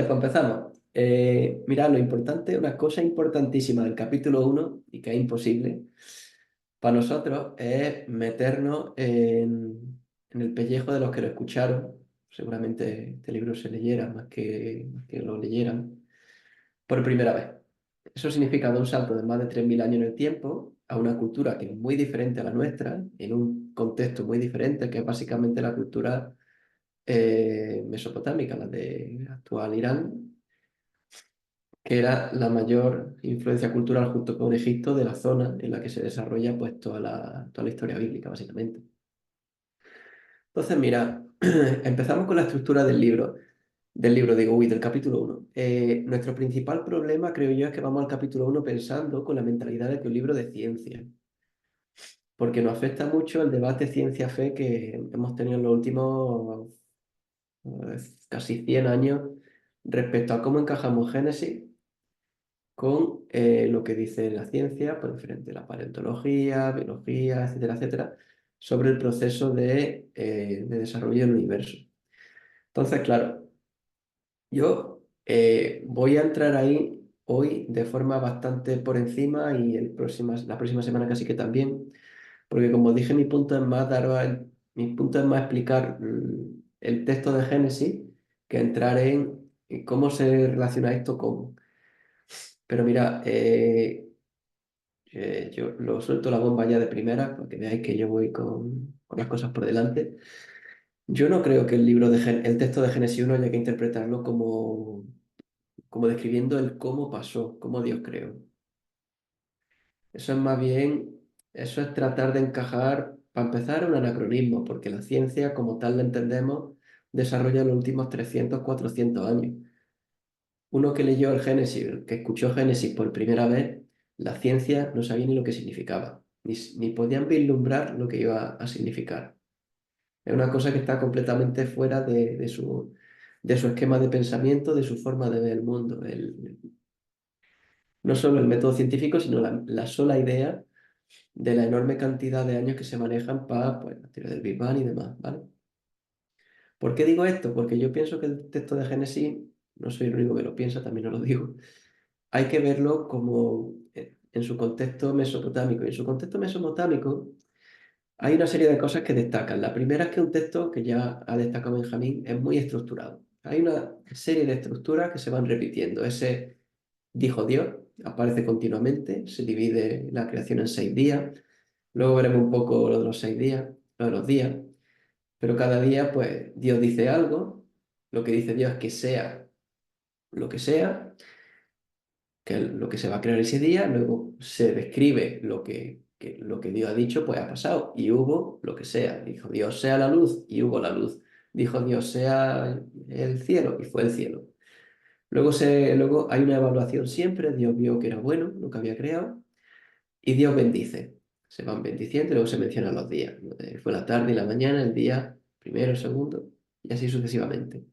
Pues empezamos. Mira, lo importante, una cosa importantísima del capítulo uno y que es imposible para nosotros es meternos en el pellejo de los que lo escucharon. Seguramente este libro se leyera más que lo leyeran por primera vez. Eso significa dar un salto de más de 3.000 años en el tiempo a una cultura que es muy diferente a la nuestra, en un contexto muy diferente, que es básicamente la cultura mesopotámica, la de actual Irán, que era la mayor influencia cultural junto con Egipto de la zona en la que se desarrolla pues toda la historia bíblica, básicamente. Entonces, mira, empezamos con la estructura del libro, digo, del capítulo uno. Nuestro principal problema, creo yo, es que vamos al capítulo uno pensando con la mentalidad de que es un libro de ciencia, porque nos afecta mucho el debate ciencia-fe que hemos tenido en los últimos casi 100 años respecto a cómo encajamos Génesis con lo que dice la ciencia, por diferente, la paleontología, biología, etcétera, etcétera, sobre el proceso de desarrollo del universo. Entonces, claro, yo voy a entrar ahí hoy de forma bastante por encima y la próxima semana casi que también, porque como dije, mi punto es más mi punto es más explicar el texto de Génesis que entrar en cómo se relaciona esto con... Pero mira, yo lo suelto la bomba ya de primera, para que veáis que yo voy con las cosas por delante. Yo no creo que el texto de Génesis 1 haya que interpretarlo como describiendo el cómo pasó, cómo Dios creó. Eso es más bien, eso es tratar de encajar, para empezar, un anacronismo, porque la ciencia, como tal la entendemos, desarrolla en los últimos 300 400 años. Uno que leyó el Génesis, que escuchó Génesis por primera vez, la ciencia no sabía ni lo que significaba, ni podían vislumbrar lo que iba a significar. Es una cosa que está completamente fuera de su esquema de pensamiento, de su forma de ver el mundo. No solo el método científico, sino la sola idea de la enorme cantidad de años que se manejan para pues, la teoría del Big Bang y demás, ¿vale? ¿Por qué digo esto? Porque yo pienso que el texto de Génesis, no soy el único que lo piensa, también os lo digo, hay que verlo como en su contexto mesopotámico. Y en su contexto mesopotámico hay una serie de cosas que destacan. La primera es que un texto que ya ha destacado Benjamín es muy estructurado. Hay una serie de estructuras que se van repitiendo. Ese dijo Dios aparece continuamente, se divide la creación en 6 días. Luego veremos un poco lo de los 6 días, lo de los días. Pero cada día, pues, Dios dice algo. Lo que dice Dios es que sea lo que sea, que es lo que se va a crear ese día, luego se describe lo que Dios ha dicho, pues ha pasado, y hubo lo que sea. Dijo Dios sea la luz, y hubo la luz. Dijo Dios sea el cielo, y fue el cielo. Luego hay una evaluación siempre, Dios vio que era bueno lo que había creado, y Dios bendice. Se van bendiciendo y luego se mencionan los días. Fue la tarde y la mañana, el día primero, segundo, y así sucesivamente.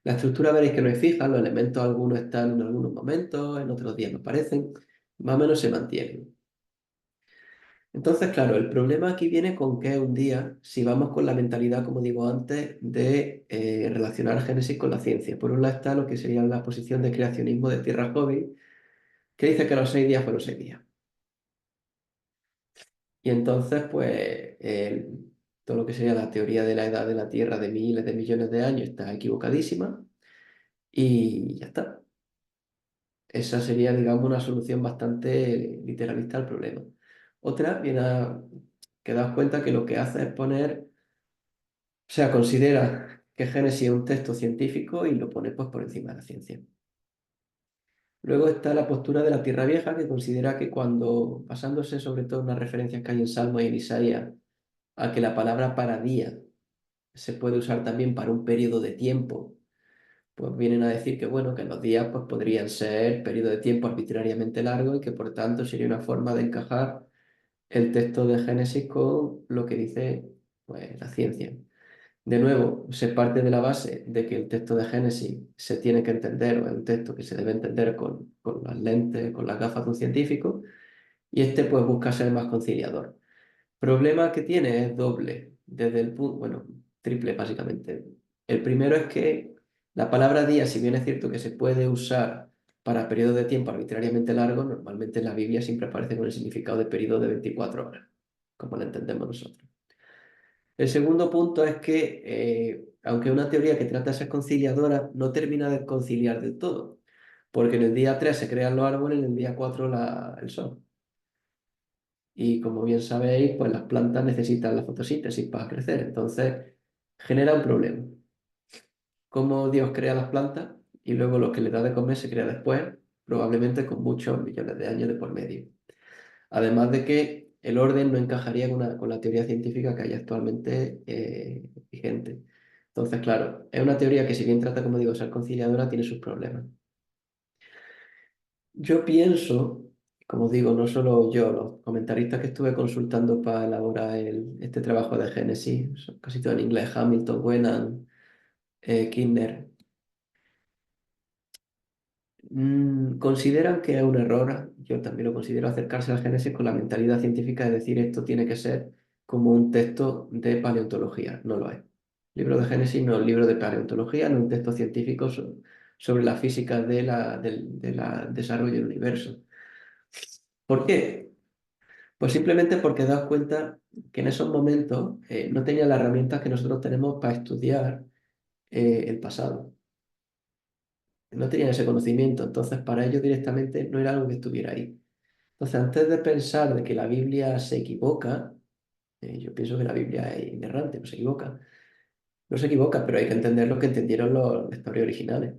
La estructura veréis que no es fija, los elementos algunos están en algunos momentos, en otros días no aparecen, más o menos se mantienen. Entonces, claro, el problema aquí viene con que es un día, si vamos con la mentalidad, como digo antes, de relacionar Génesis con la ciencia. Por un lado está lo que sería la posición de creacionismo de Tierra Joven, que dice que los 6 días fueron 6 días. Y entonces, pues, todo lo que sería la teoría de la edad de la Tierra de miles de millones de años está equivocadísima y ya está. Esa sería, digamos, una solución bastante literalista al problema. Otra viene a que das cuenta que lo que hace es poner, o sea, considera que Génesis es un texto científico y lo pone pues, por encima de la ciencia. Luego está la postura de la Tierra Vieja, que considera que cuando, basándose sobre todo en las referencias que hay en Salmo y en Isaías, a que la palabra para día se puede usar también para un periodo de tiempo, pues vienen a decir que, bueno, que los días pues, podrían ser periodos de tiempo arbitrariamente largos y que por tanto sería una forma de encajar el texto de Génesis con lo que dice pues, la ciencia. De nuevo, se parte de la base de que el texto de Génesis se tiene que entender, o es un texto que se debe entender con las lentes, con las gafas de un científico, y este pues busca ser más conciliador. Problema que tiene es doble, desde el punto, bueno, triple básicamente. El primero es que La palabra día, si bien es cierto que se puede usar para periodos de tiempo arbitrariamente largos, normalmente en la Biblia siempre aparece con el significado de periodo de 24 horas, como lo entendemos nosotros. El segundo punto es que, aunque una teoría que trata de ser conciliadora, no termina de conciliar del todo, porque en el día 3 se crean los árboles, en el día 4 el sol. Y como bien sabéis, pues las plantas necesitan la fotosíntesis para crecer, entonces genera un problema. Cómo Dios crea las plantas y luego lo que le da de comer se crea después, probablemente con muchos millones de años de por medio. Además de que el orden no encajaría con la teoría científica que hay actualmente vigente. Entonces, claro, es una teoría que si bien trata, como digo, de ser conciliadora, tiene sus problemas. Yo pienso, como digo, no solo yo, los comentaristas que estuve consultando para elaborar este trabajo de Génesis, son casi todo en inglés, Hamilton, Wenham, Kirchner, consideran que es un error, yo también lo considero, acercarse al Génesis con la mentalidad científica de decir esto tiene que ser como un texto de paleontología. No lo es. El libro de Génesis no es un libro de paleontología, no es un texto científico sobre la física del desarrollo del universo. ¿Por qué? Pues simplemente porque das cuenta que en esos momentos no tenía las herramientas que nosotros tenemos para estudiar el pasado. No tenían ese conocimiento, entonces para ellos directamente no era algo que estuviera ahí. Entonces, antes de pensar de que la Biblia se equivoca, yo pienso que la Biblia es inerrante, no se equivoca. No se equivoca, pero hay que entender lo que entendieron los lectores originales.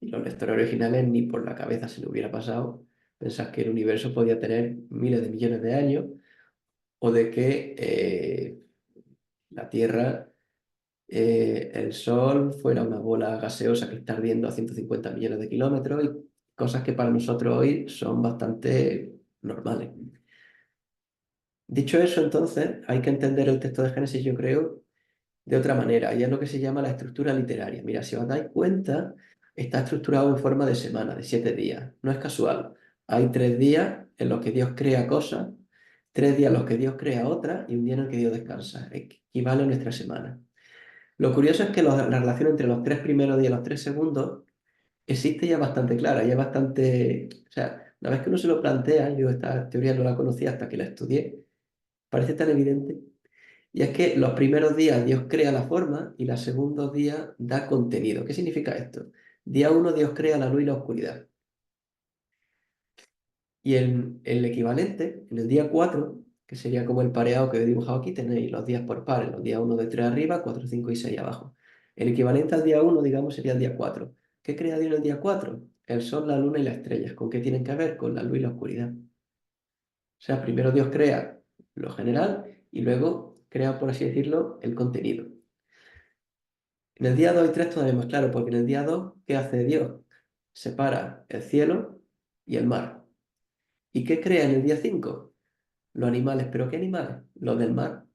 Y los lectores originales ni por la cabeza se le hubiera pasado pensar que el universo podía tener miles de millones de años o de que la Tierra, el Sol fuera una bola gaseosa que está ardiendo a 150 millones de kilómetros y cosas que para nosotros hoy son bastante normales. Dicho eso, entonces, hay que entender el texto de Génesis, yo creo, de otra manera, y es lo que se llama la estructura literaria. Mira, si os dais cuenta, está estructurado en forma de semana, de 7 días. No es casual. Hay 3 días en los que Dios crea cosas, 3 días en los que Dios crea otras y un día en el que Dios descansa. Equivale a nuestra semana. Lo curioso es que la relación entre los 3 primeros días y los 3 segundos existe ya bastante clara, ya bastante... O sea, una vez que uno se lo plantea, yo esta teoría no la conocía hasta que la estudié, parece tan evidente. Y es que los primeros días Dios crea la forma y los segundos días da contenido. ¿Qué significa esto? Día 1 Dios crea la luz y la oscuridad. Y el equivalente, en el día 4 que sería como el pareado que he dibujado aquí, tenéis los días por pares, los días 1 de 3 arriba, 4 5 y 6 abajo. El equivalente al día 1 digamos, sería el día 4. ¿Qué crea Dios en el día 4? El sol, la luna y las estrellas. ¿Con qué tienen que ver? Con la luz y la oscuridad. O sea, primero Dios crea lo general y luego crea, por así decirlo, el contenido. En el día 2 y 3 todavía más claro, porque en el día 2 ¿qué hace Dios? Separa el cielo y el mar. ¿Y qué crea en el día 5? Los animales. ¿Pero qué animales? Los del mar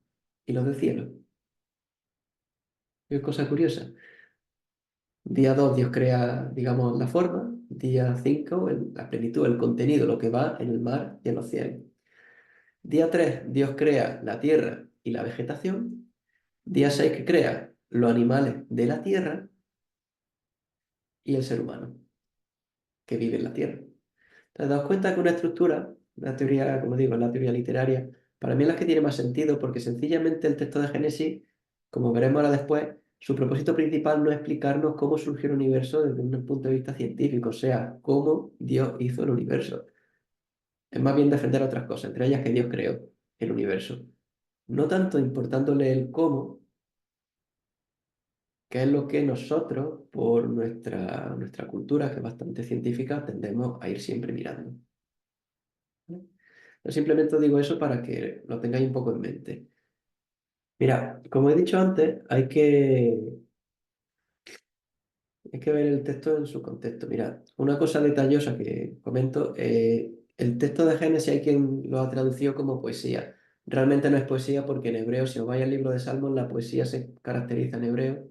y los del cielo. Qué cosa curiosa. Día 2 Dios crea, digamos, la forma. Día 5 la plenitud, el contenido, lo que va en el mar y en los cielos. Día 3 Dios crea la tierra y la vegetación. Día 6 que crea los animales de la tierra y el ser humano que vive en la tierra. ¿Te das cuenta que una estructura, una teoría, como digo, la teoría literaria, para mí es la que tiene más sentido porque sencillamente el texto de Génesis, como veremos ahora después, su propósito principal no es explicarnos cómo surgió el universo desde un punto de vista científico, o sea, cómo Dios hizo el universo. Es más bien defender otras cosas, entre ellas que Dios creó el universo. No tanto importándole el cómo, que es lo que nosotros, por nuestra cultura, que es bastante científica, tendemos a ir siempre mirando. ¿Vale? Yo simplemente digo eso para que lo tengáis un poco en mente. Mira, como he dicho antes, hay que ver el texto en su contexto. Mira, una cosa detallosa que comento, el texto de Génesis hay quien lo ha traducido como poesía. Realmente no es poesía porque en hebreo, si os vais al libro de Salmos, la poesía se caracteriza en hebreo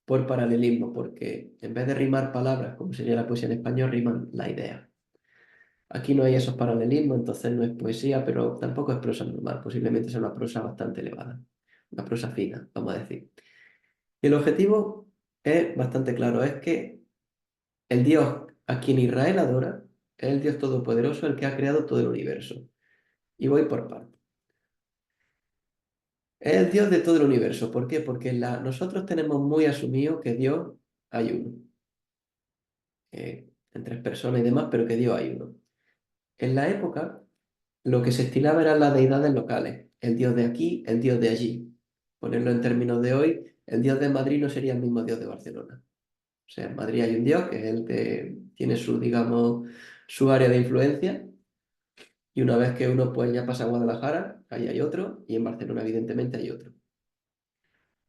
por paralelismo, porque en vez de rimar palabras, como sería la poesía en español, riman la idea. Aquí no hay esos paralelismos, entonces no es poesía, pero tampoco es prosa normal, posiblemente sea una prosa bastante elevada, una prosa fina, vamos a decir. Y el objetivo es bastante claro, es que el Dios a quien Israel adora es el Dios todopoderoso, el que ha creado todo el universo. Y voy por partes. Es el Dios de todo el universo. ¿Por qué? Porque nosotros tenemos muy asumido que Dios hay uno, en tres personas y demás, pero que Dios hay uno. En la época, lo que se estilaba eran las deidades locales, el Dios de aquí, el Dios de allí. Ponerlo en términos de hoy, el Dios de Madrid no sería el mismo Dios de Barcelona. O sea, en Madrid hay un Dios que es el que tiene su, digamos, su área de influencia, y una vez que uno pues ya pasa a Guadalajara, ahí hay otro, y en Barcelona evidentemente hay otro.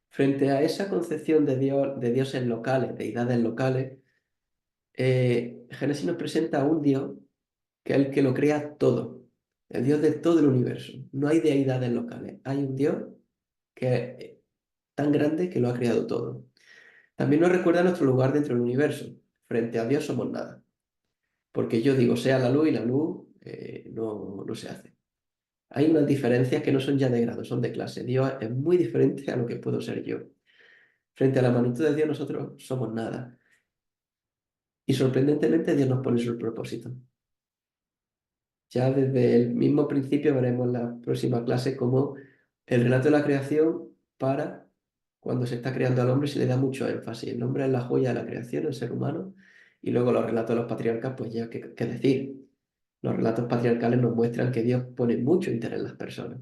Frente a esa concepción de dioses locales, deidades locales, Génesis nos presenta a un Dios que es el que lo crea todo, el Dios de todo el universo. No hay deidades locales, hay un Dios que es tan grande que lo ha creado todo. También nos recuerda nuestro lugar dentro del universo. Frente a Dios somos nada, porque yo digo sea la luz y la luz no se hace. Hay unas diferencias que no son ya de grado, son de clase. Dios es muy diferente a lo que puedo ser yo. Frente a la magnitud de Dios nosotros somos nada. Y sorprendentemente Dios nos pone sus propósitos. Ya desde el mismo principio veremos en la próxima clase cómo el relato de la creación para cuando se está creando al hombre se le da mucho énfasis. El hombre es la joya de la creación, el ser humano, y luego los relatos de los patriarcas, pues ya qué decir. Los relatos patriarcales nos muestran que Dios pone mucho interés en las personas.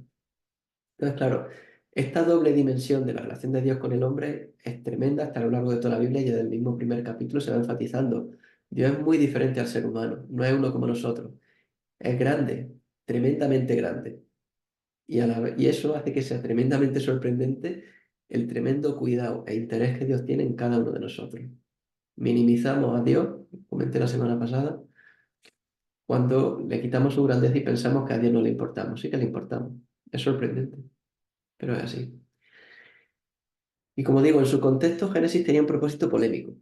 Entonces, claro, esta doble dimensión de la relación de Dios con el hombre es tremenda hasta a lo largo de toda la Biblia y desde el mismo primer capítulo se va enfatizando. Dios es muy diferente al ser humano, no es uno como nosotros. Es grande, tremendamente grande. Y eso hace que sea tremendamente sorprendente el tremendo cuidado e interés que Dios tiene en cada uno de nosotros. Minimizamos a Dios, comenté la semana pasada, cuando le quitamos su grandeza y pensamos que a Dios no le importamos. Sí que le importamos. Es sorprendente, pero es así. Y como digo, en su contexto, Génesis tenía un propósito polémico.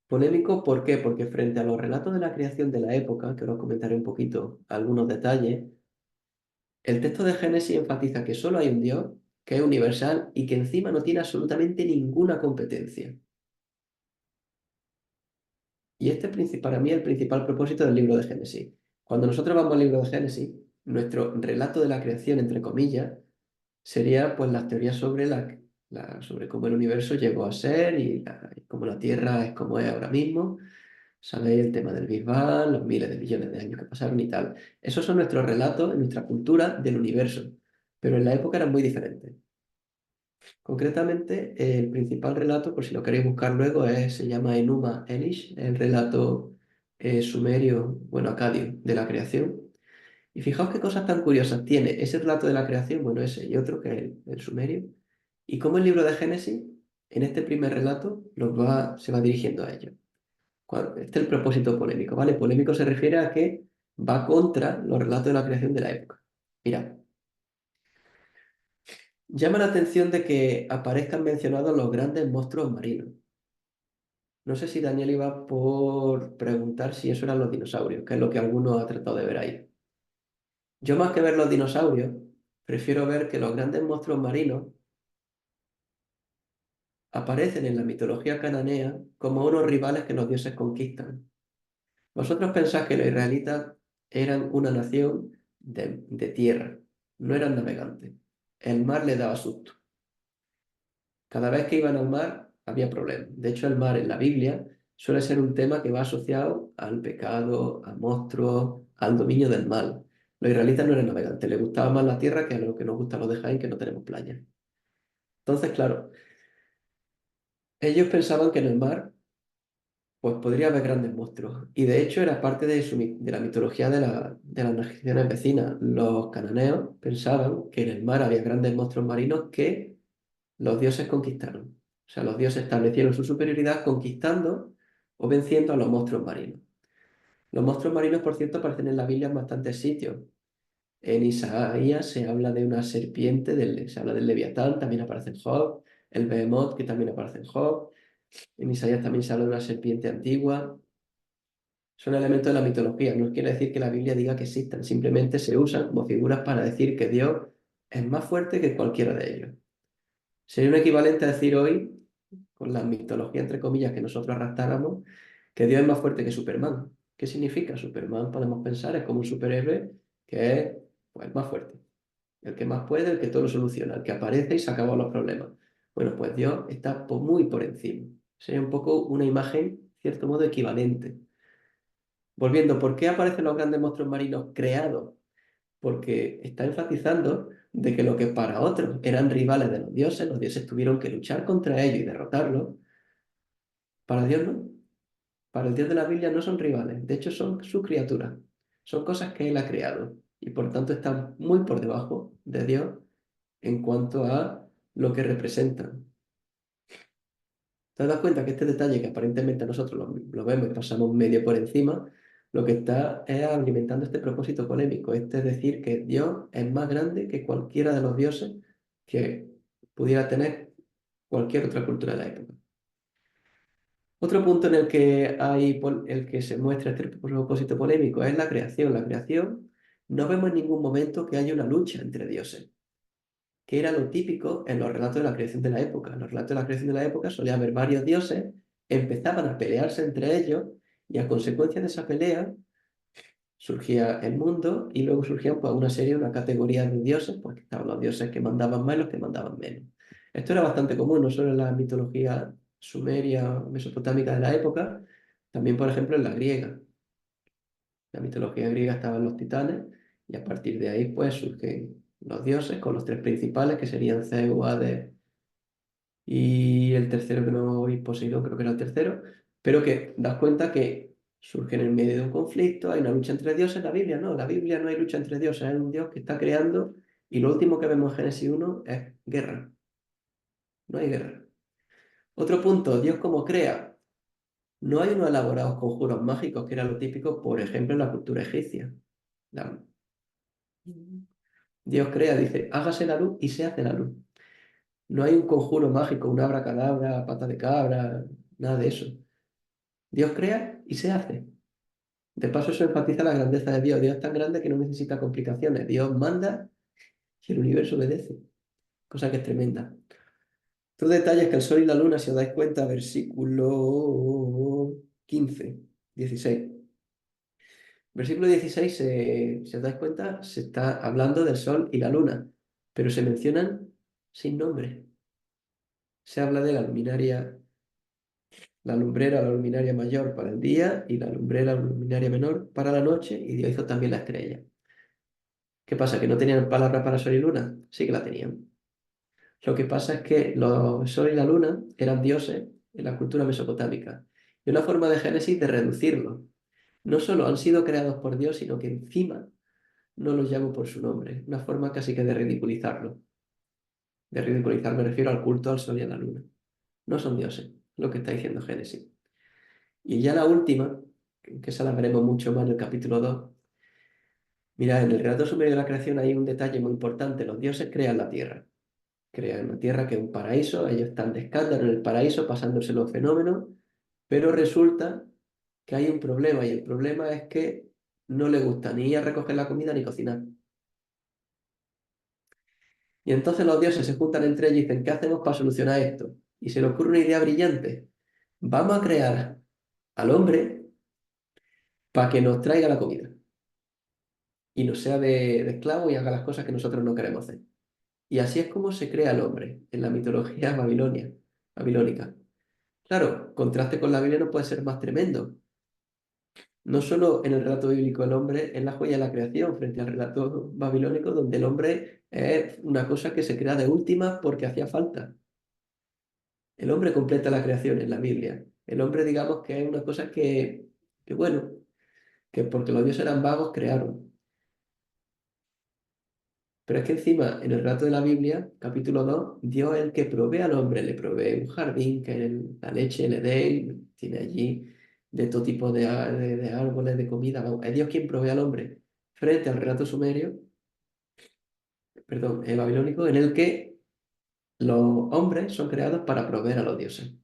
Polémico, ¿por qué? Porque frente a los relatos de la creación de la época, que ahora os comentaré un poquito algunos detalles, el texto de Génesis enfatiza que solo hay un Dios, que es universal y que encima no tiene absolutamente ninguna competencia. Y este es para mí el principal propósito del libro de Génesis. Cuando nosotros vamos al libro de Génesis, nuestro relato de la creación, entre comillas, sería pues las teorías sobre, sobre cómo el universo llegó a ser y cómo la Tierra es como es ahora mismo. ¿Sabéis? El tema del Big Bang, los miles de millones de años que pasaron y tal. Esos son nuestros relatos en nuestra cultura del universo, pero en la época eran muy diferentes. Concretamente, el principal relato, por si lo queréis buscar luego, se llama Enuma Elish, el relato sumerio, bueno, acadio, de la creación. Y fijaos qué cosas tan curiosas tiene ese relato de la creación, bueno, ese y otro, que es el sumerio, y cómo el libro de Génesis, en este primer relato, se va dirigiendo a ellos. Este es el propósito polémico, ¿vale? Polémico se refiere a que va contra los relatos de la creación de la época. Mira, llama la atención de que aparezcan mencionados los grandes monstruos marinos. No sé si Daniel iba por preguntar si eso eran los dinosaurios, que es lo que alguno ha tratado de ver ahí. Yo más que ver los dinosaurios, prefiero ver que los grandes monstruos marinos aparecen en la mitología cananea como unos rivales que los dioses conquistan. Vosotros pensáis que los israelitas eran una nación de tierra, no eran navegantes. El mar les daba susto. Cada vez que iban al mar había problemas. De hecho, el mar en la Biblia suele ser un tema que va asociado al pecado, a monstruos, al dominio del mal. Los israelitas no eran navegantes, les gustaba más la tierra que a lo que nos gusta a los de Jaén, que no tenemos playa. Entonces, claro, ellos pensaban que en el mar pues podría haber grandes monstruos. Y de hecho era parte de la mitología de las naciones vecinas. Los cananeos pensaban que en el mar había grandes monstruos marinos que los dioses conquistaron. O sea, los dioses establecieron su superioridad conquistando o venciendo a los monstruos marinos. Los monstruos marinos, por cierto, aparecen en la Biblia en bastantes sitios. En Isaías se habla de una serpiente, se habla del Leviatán, también aparece en Job, el Behemoth, que también aparece en Job. En Isaías también se habla de una serpiente antigua. Son elementos de la mitología, no quiere decir que la Biblia diga que existan, simplemente se usan como figuras para decir que Dios es más fuerte que cualquiera de ellos. Sería un equivalente a decir hoy, con la mitología, entre comillas, que nosotros arrastráramos, que Dios es más fuerte que Superman. ¿Qué significa? Superman, podemos pensar, es como un superhéroe que es pues, más fuerte, el que más puede, el que todo lo soluciona, el que aparece y se acaban los problemas. Bueno, pues Dios está muy por encima. Sería un poco una imagen, cierto modo, equivalente. Volviendo, ¿por qué aparecen los grandes monstruos marinos creados? Porque está enfatizando de que lo que para otros eran rivales de los dioses tuvieron que luchar contra ellos y derrotarlos. Para Dios no. Para el Dios de la Biblia no son rivales, de hecho son sus criaturas. Son cosas que Él ha creado y por tanto están muy por debajo de Dios en cuanto a lo que representan. ¿Te das cuenta que este detalle que aparentemente nosotros lo vemos y pasamos medio por encima, lo que está es alimentando este propósito polémico? Este es decir, que Dios es más grande que cualquiera de los dioses que pudiera tener cualquier otra cultura de la época. Otro punto en el que el que se muestra este propósito polémico es la creación. La creación, no vemos en ningún momento que haya una lucha entre dioses, que era lo típico en los relatos de la creación de la época. En los relatos de la creación de la época solía haber varios dioses, empezaban a pelearse entre ellos y a consecuencia de esa pelea surgía el mundo y luego surgían pues, una categoría de dioses, porque estaban los dioses que mandaban más y los que mandaban menos. Esto era bastante común, no solo en la mitología sumeria, mesopotámica de la época, también, por ejemplo, en la griega. La mitología griega estaban los titanes y a partir de ahí pues surgen los dioses con los tres principales que serían Zeus, Hades y el tercero que no vi, Poseidón, creo que era el tercero, pero que das cuenta que surge en el medio de un conflicto, hay una lucha entre dioses. En la Biblia no hay lucha entre dioses, hay un Dios que está creando y lo último que vemos en Génesis 1 es guerra, no hay guerra. Otro punto, Dios como crea, no hay unos elaborados conjuros mágicos que era lo típico, por ejemplo, en la cultura egipcia. La- Dios crea, dice, hágase la luz y se hace la luz. No hay un conjuro mágico, un abracadabra, pata de cabra, nada de eso. Dios crea y se hace. De paso, eso enfatiza la grandeza de Dios. Dios es tan grande que no necesita complicaciones. Dios manda y el universo obedece. Cosa que es tremenda. Otro detalle es que el sol y la luna, si os dais cuenta, versículo 15, 16. Versículo 16, si os dais cuenta, se está hablando del sol y la luna, pero se mencionan sin nombre. Se habla de la luminaria, la lumbrera, la luminaria mayor para el día y la lumbrera, la luminaria menor para la noche, y Dios hizo también la estrella. ¿Qué pasa? ¿Que no tenían palabras para sol y luna? Sí que la tenían. Lo que pasa es que los sol y la luna eran dioses en la cultura mesopotámica. Y una forma de Génesis de reducirlo. No solo han sido creados por Dios, sino que encima no los llamo por su nombre. Una forma casi que de ridiculizarlo. De ridiculizar me refiero al culto al sol y a la luna. No son dioses, lo que está diciendo Génesis. Y ya la última, que esa la veremos mucho más en el capítulo 2. Mira, en el relato sumerio de la creación hay un detalle muy importante. Los dioses crean la tierra. Crean una tierra que es un paraíso. Ellos están de escándalo en el paraíso, pasándose los fenómenos. Pero resulta que hay un problema. Y el problema es que no le gusta ni ir a recoger la comida ni cocinar. Y entonces los dioses se juntan entre ellos y dicen, ¿qué hacemos para solucionar esto? Y se le ocurre una idea brillante. Vamos a crear al hombre para que nos traiga la comida y no sea de esclavo y haga las cosas que nosotros no queremos hacer. Y así es como se crea el hombre en la mitología babilónica. Claro, contraste con la Biblia no puede ser más tremendo. No solo en el relato bíblico el hombre es la joya de la creación frente al relato babilónico donde el hombre es una cosa que se crea de última porque hacía falta. El hombre completa la creación en la Biblia. El hombre, digamos que es una cosa que bueno, que porque los dioses eran vagos crearon. Pero es que encima, en el relato de la Biblia, capítulo 2, Dios es el que provee al hombre, le provee un jardín, que la leche le dé, tiene allí de todo tipo de árboles, de comida. Vamos, es Dios quien provee al hombre frente al relato sumerio, perdón, babilónico, en el que los hombres son creados para proveer a los dioses.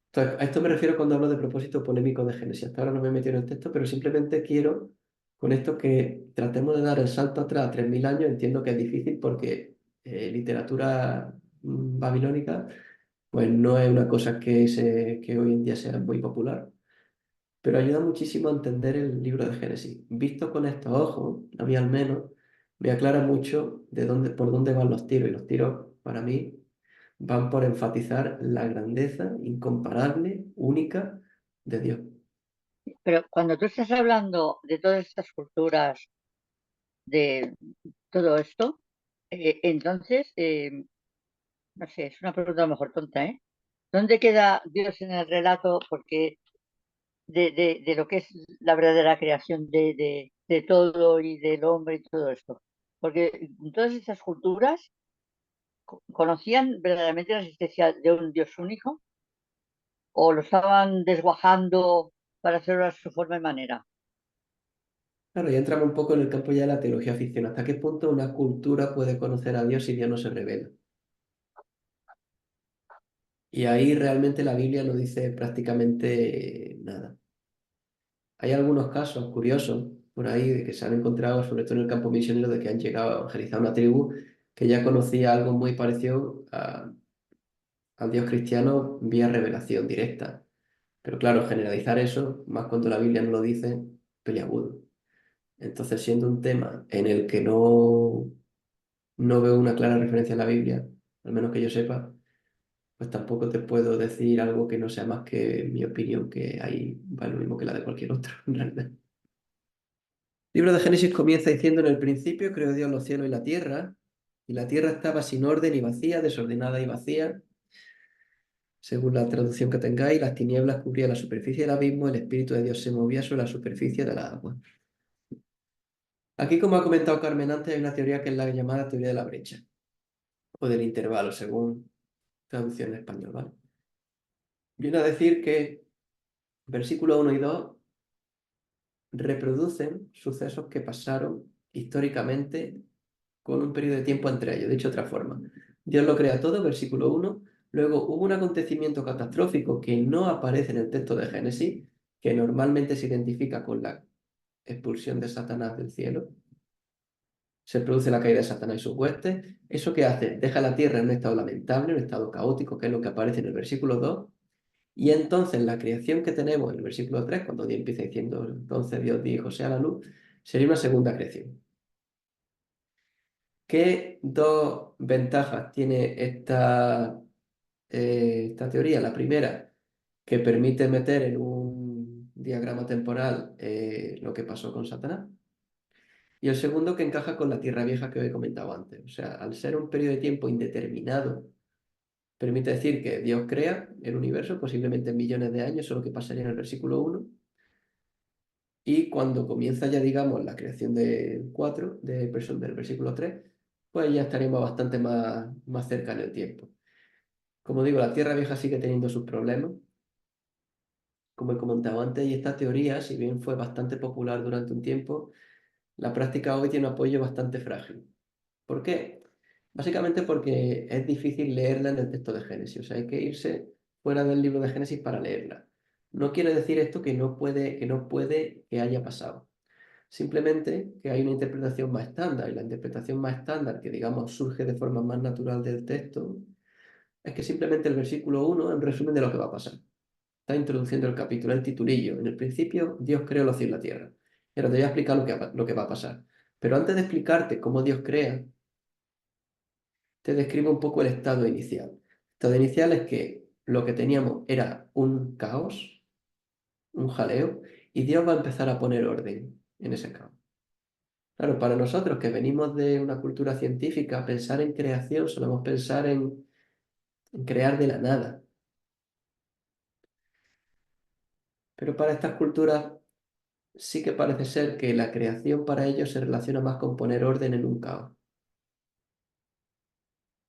Entonces, a esto me refiero cuando hablo de propósito polémico de Génesis. Hasta ahora no me he metido en el texto, pero simplemente quiero con esto que tratemos de dar el salto atrás a 3000 años. Entiendo que es difícil porque literatura babilónica, pues no es una cosa que hoy en día sea muy popular, pero ayuda muchísimo a entender el libro de Génesis. Visto con estos ojos, a mí al menos, me aclara mucho por dónde van los tiros, y los tiros, para mí, van por enfatizar la grandeza incomparable, única de Dios. Pero cuando tú estás hablando de todas estas culturas, de todo esto, entonces, no sé, es una pregunta a lo mejor tonta, ¿eh? ¿Dónde queda Dios en el relato? Porque de lo que es la verdadera creación de todo y del hombre y todo esto. Porque todas estas culturas conocían verdaderamente la existencia de un Dios único o lo estaban desguajando para hacerlo a su forma y manera. Claro, ya entramos un poco en el campo ya de la teología ficción. ¿Hasta qué punto una cultura puede conocer a Dios si Dios no se revela? Y ahí realmente la Biblia no dice prácticamente nada. Hay algunos casos curiosos por ahí de que se han encontrado, sobre todo en el campo misionero, de que han llegado a evangelizar una tribu que ya conocía algo muy parecido al Dios cristiano vía revelación directa. Pero claro, generalizar eso, más cuando la Biblia no lo dice, peliagudo. Entonces, siendo un tema en el que no veo una clara referencia en la Biblia, al menos que yo sepa, pues tampoco te puedo decir algo que no sea más que mi opinión, que ahí va lo mismo que la de cualquier otro, en realidad. El libro de Génesis comienza diciendo: en el principio creó Dios los cielos y la tierra, y la tierra estaba sin orden y vacía, desordenada y vacía, según la traducción que tengáis. Las tinieblas cubrían la superficie del abismo, el Espíritu de Dios se movía sobre la superficie de la agua. Aquí, como ha comentado Carmen antes, hay una teoría que es la llamada teoría de la brecha, o del intervalo, según traducción en español, ¿vale? Viene a decir que versículos 1 y 2 reproducen sucesos que pasaron históricamente con un periodo de tiempo entre ellos. Dicho de otra forma, Dios lo crea todo, versículo 1. Luego hubo un acontecimiento catastrófico que no aparece en el texto de Génesis, que normalmente se identifica con la expulsión de Satanás del cielo. Se produce la caída de Satanás y sus huestes. ¿Eso qué hace? Deja la tierra en un estado lamentable, en un estado caótico, que es lo que aparece en el versículo 2. Y entonces la creación que tenemos en el versículo 3, cuando Dios empieza diciendo: entonces Dios dijo, sea la luz, sería una segunda creación. ¿Qué dos ventajas tiene esta teoría? La primera, que permite meter en un diagrama temporal lo que pasó con Satanás. Y el segundo, que encaja con la Tierra Vieja que os he comentado antes. O sea, al ser un periodo de tiempo indeterminado, permite decir que Dios crea el universo, posiblemente en millones de años, eso es lo que pasaría en el versículo 1. Y cuando comienza ya, digamos, la creación del 4, del versículo 3, pues ya estaríamos bastante más cerca en el tiempo. Como digo, la Tierra Vieja sigue teniendo sus problemas, como he comentado antes, y esta teoría, si bien fue bastante popular durante un tiempo, la práctica hoy tiene un apoyo bastante frágil. ¿Por qué? Básicamente porque es difícil leerla en el texto de Génesis, o sea, hay que irse fuera del libro de Génesis para leerla. No quiere decir esto que haya pasado. Simplemente que hay una interpretación más estándar, y la interpretación más estándar, que digamos surge de forma más natural del texto, es que simplemente el versículo 1 es un resumen de lo que va a pasar. Está introduciendo el capítulo, el titulillo. En el principio, Dios creó los cielos y la tierra. Y ahora te voy a explicar lo que va a pasar. Pero antes de explicarte cómo Dios crea, te describo un poco el estado inicial. El estado inicial es que lo que teníamos era un caos, un jaleo, y Dios va a empezar a poner orden en ese caos. Claro, para nosotros que venimos de una cultura científica, pensar en creación solemos pensar en crear de la nada. Pero para estas culturas sí que parece ser que la creación para ellos se relaciona más con poner orden en un caos.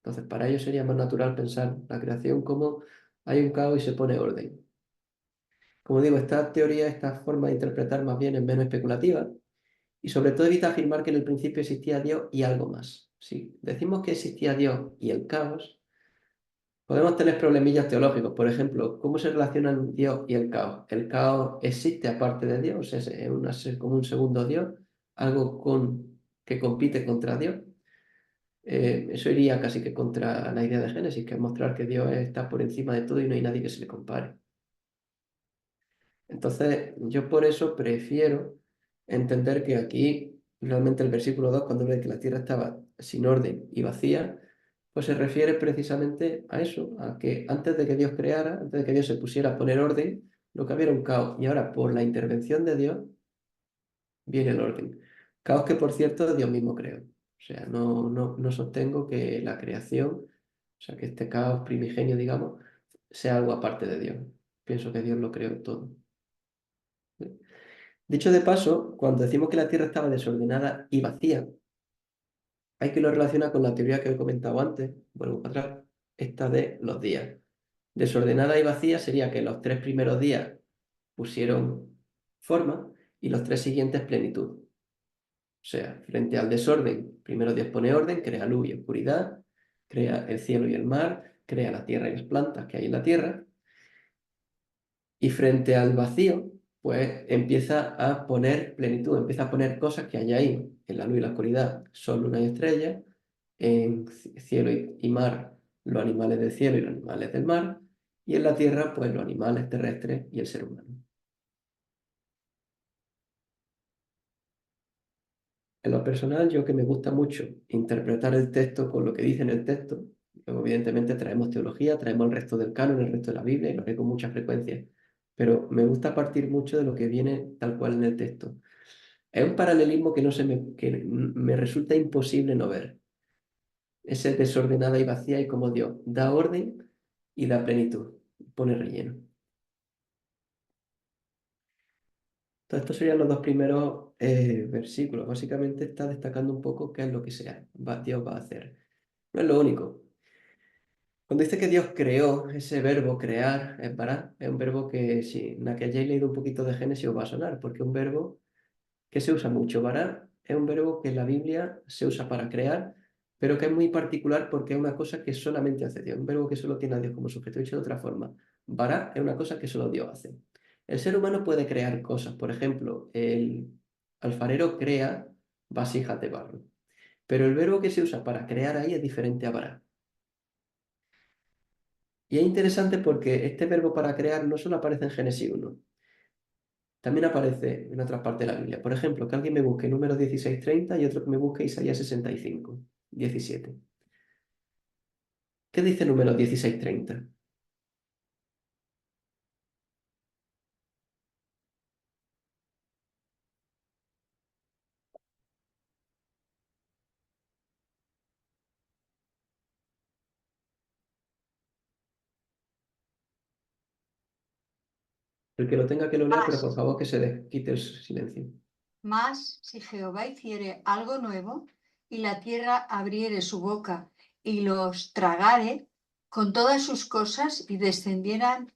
Entonces, para ellos sería más natural pensar la creación como hay un caos y se pone orden. Como digo, esta teoría, esta forma de interpretar más bien es menos especulativa y sobre todo evita afirmar que en el principio existía Dios y algo más. Si decimos que existía Dios y el caos, podemos tener problemillas teológicos. Por ejemplo, ¿cómo se relacionan Dios y el caos? ¿El caos existe aparte de Dios? Como un segundo Dios, algo que compite contra Dios. Eso iría casi que contra la idea de Génesis, que es mostrar que Dios está por encima de todo y no hay nadie que se le compare. Entonces, yo por eso prefiero entender que aquí, realmente el versículo 2 cuando ve que la tierra estaba sin orden y vacía, pues se refiere precisamente a eso, a que antes de que Dios creara, antes de que Dios se pusiera a poner orden, lo que había era un caos. Y ahora, por la intervención de Dios, viene el orden. Caos que, por cierto, Dios mismo creó. O sea, no sostengo que la creación, o sea, que este caos primigenio, digamos, sea algo aparte de Dios. Pienso que Dios lo creó todo. Dicho de paso, cuando decimos que la Tierra estaba desordenada y vacía, hay que lo relacionar con la teoría que he comentado antes, vuelvo para atrás, esta de los días. Desordenada y vacía sería que los 3 primeros días pusieron forma y los 3 siguientes plenitud. O sea, frente al desorden, primero Dios pone orden, crea luz y oscuridad, crea el cielo y el mar, crea la tierra y las plantas que hay en la tierra, y frente al vacío, pues empieza a poner plenitud, empieza a poner cosas que hay ahí, en la luz y la oscuridad, sol, luna y estrella, en cielo y mar, los animales del cielo y los animales del mar, y en la tierra, pues los animales terrestres y el ser humano. En lo personal, yo que me gusta mucho interpretar el texto con lo que dice en el texto, luego evidentemente traemos teología, traemos el resto del canon, el resto de la Biblia, y lo haré con mucha frecuencia, pero me gusta partir mucho de lo que viene tal cual en el texto. Es un paralelismo que, no se me, que me resulta imposible no ver. Ese desordenada y vacía y como Dios da orden y da plenitud, pone relleno. Entonces, estos serían los 2 primeros versículos. Básicamente está destacando un poco qué es lo que sea, Dios va a hacer. No es lo único. Cuando dice que Dios creó, ese verbo crear, es bara, es un verbo que si en la que hayáis leído un poquito de Génesis os va a sonar, porque es un verbo que se usa mucho. Bara es un verbo que en la Biblia se usa para crear, pero que es muy particular porque es una cosa que solamente hace Dios, un verbo que solo tiene a Dios como sujeto. Dicho de otra forma, bara es una cosa que solo Dios hace. El ser humano puede crear cosas, por ejemplo, el alfarero crea vasijas de barro, pero el verbo que se usa para crear ahí es diferente a bara. Y es interesante porque este verbo para crear no solo aparece en Génesis 1, también aparece en otras partes de la Biblia. Por ejemplo, que alguien me busque Números 16:30 y otro que me busque Isaías 65:17. ¿Qué dice Números 16:30? El que lo tenga que lo lea, pero por Mas, favor que quite el silencio. mas si Jehová hiciere algo nuevo y la tierra abriere su boca y los tragare con todas sus cosas y descendieren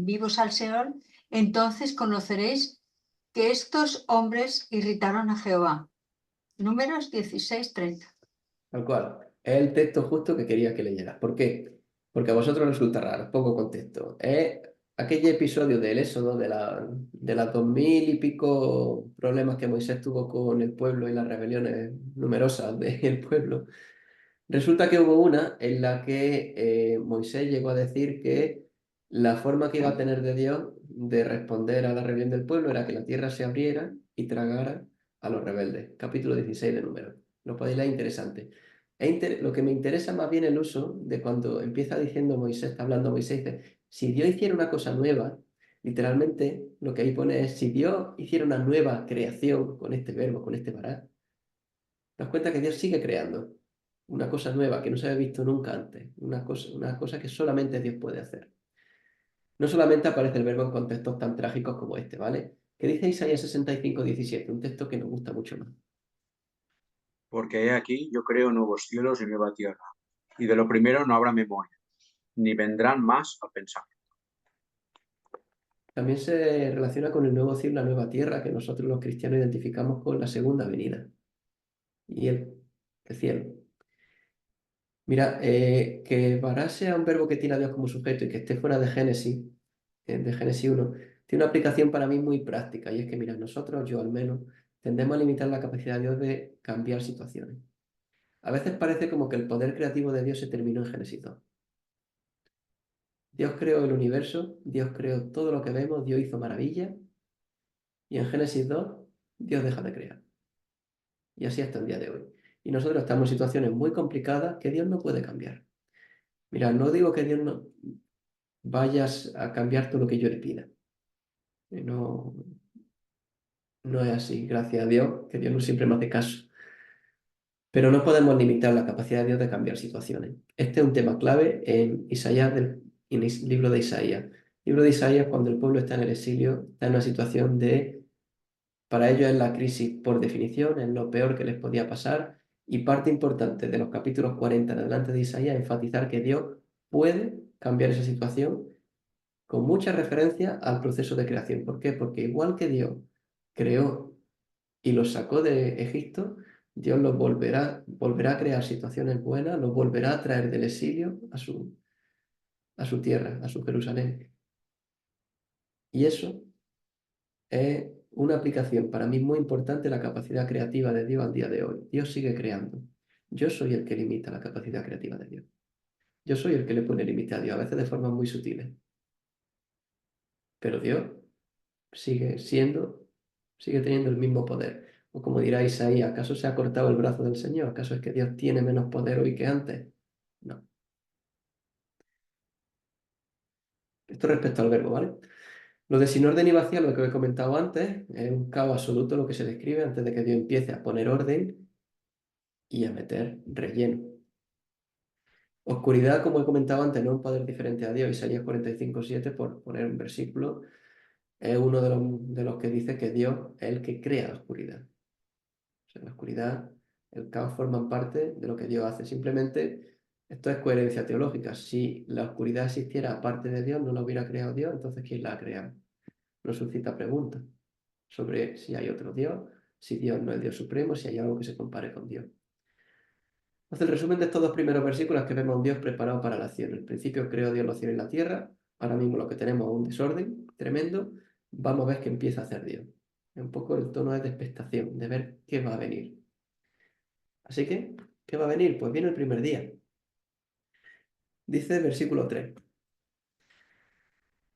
vivos al Seol, entonces conoceréis que estos hombres irritaron a Jehová. Números 16:30. Tal cual. Es el texto justo que quería que leyeras. ¿Por qué? Porque a vosotros resulta raro, poco contexto. Es aquel episodio del Éxodo, de las 2000 y pico problemas que Moisés tuvo con el pueblo y las rebeliones numerosas del pueblo. Resulta que hubo una en la que Moisés llegó a decir que la forma que iba a tener de Dios de responder a la rebelión del pueblo era que la tierra se abriera y tragara a los rebeldes. Capítulo 16 de Números. Lo podéis leer, interesante. Lo que me interesa más bien el uso de cuando empieza diciendo Moisés, está hablando Moisés, dice, si Dios hiciera una cosa nueva, literalmente lo que ahí pone es, si Dios hiciera una nueva creación con este verbo, con este vará, das cuenta que Dios sigue creando una cosa nueva que no se había visto nunca antes, una cosa que solamente Dios puede hacer. No solamente aparece el verbo en contextos tan trágicos como este, ¿vale? ¿Qué dice Isaías 65:17? Un texto que nos gusta mucho más. Porque he aquí yo creo nuevos cielos y nueva tierra, y de lo primero no habrá memoria, ni vendrán más a pensar. También se relaciona con el nuevo cielo y la nueva tierra que nosotros los cristianos identificamos con la segunda venida y el cielo. Mira, que vará sea un verbo que tiene a Dios como sujeto y que esté fuera de Génesis 1, tiene una aplicación para mí muy práctica. Y es que, mira, nosotros, yo al menos, tendemos a limitar la capacidad de Dios de cambiar situaciones. A veces parece como que el poder creativo de Dios se terminó en Génesis 2. Dios creó el universo, Dios creó todo lo que vemos, Dios hizo maravillas, y en Génesis 2 Dios deja de crear. Y así hasta el día de hoy. Y nosotros estamos en situaciones muy complicadas que Dios no puede cambiar. Mira, no digo que Dios no vayas a cambiar todo lo que yo le pida. No, no es así, gracias a Dios, que Dios no siempre me hace caso. Pero no podemos limitar la capacidad de Dios de cambiar situaciones. Este es un tema clave en Isaías, en el libro de Isaías. El libro de Isaías, cuando el pueblo está en el exilio, está en una situación de, para ellos es la crisis por definición, es lo peor que les podía pasar. Y parte importante de los capítulos 40 en adelante de Isaías es enfatizar que Dios puede cambiar esa situación con mucha referencia al proceso de creación. ¿Por qué? Porque igual que Dios creó y los sacó de Egipto, Dios los volverá a crear situaciones buenas, los volverá a traer del exilio a su tierra, a su Jerusalén. Y eso es una aplicación para mí muy importante de la capacidad creativa de Dios al día de hoy. Dios sigue creando. Yo soy el que limita la capacidad creativa de Dios. Yo soy el que le pone límite a Dios, a veces de formas muy sutiles. Pero Dios sigue teniendo el mismo poder. O como dirá Isaías, ¿acaso se ha cortado el brazo del Señor? ¿Acaso es que Dios tiene menos poder hoy que antes? No. Esto respecto al verbo, ¿vale? Lo de sin orden y vacío, lo que he comentado antes, es un caos absoluto lo que se describe antes de que Dios empiece a poner orden y a meter relleno. Oscuridad, como he comentado antes, no es un poder diferente a Dios. Isaías 45:7, por poner un versículo, es uno de los que dice que Dios es el que crea la oscuridad. O sea, la oscuridad, el caos forman parte de lo que Dios hace. Simplemente, esto es coherencia teológica. Si la oscuridad existiera aparte de Dios, no la hubiera creado Dios, entonces ¿quién la ha creado? Nos suscita preguntas sobre si hay otro Dios, si Dios no es Dios supremo, si hay algo que se compare con Dios. Entonces, el resumen de estos dos primeros versículos es que vemos a un Dios preparado para la acción. En el principio creó Dios los cielos y la tierra. Ahora mismo lo que tenemos es un desorden tremendo. Vamos a ver qué empieza a hacer Dios. Es un poco el tono de expectación, de ver qué va a venir. Así que, ¿qué va a venir? Pues viene el primer día. Dice versículo 3.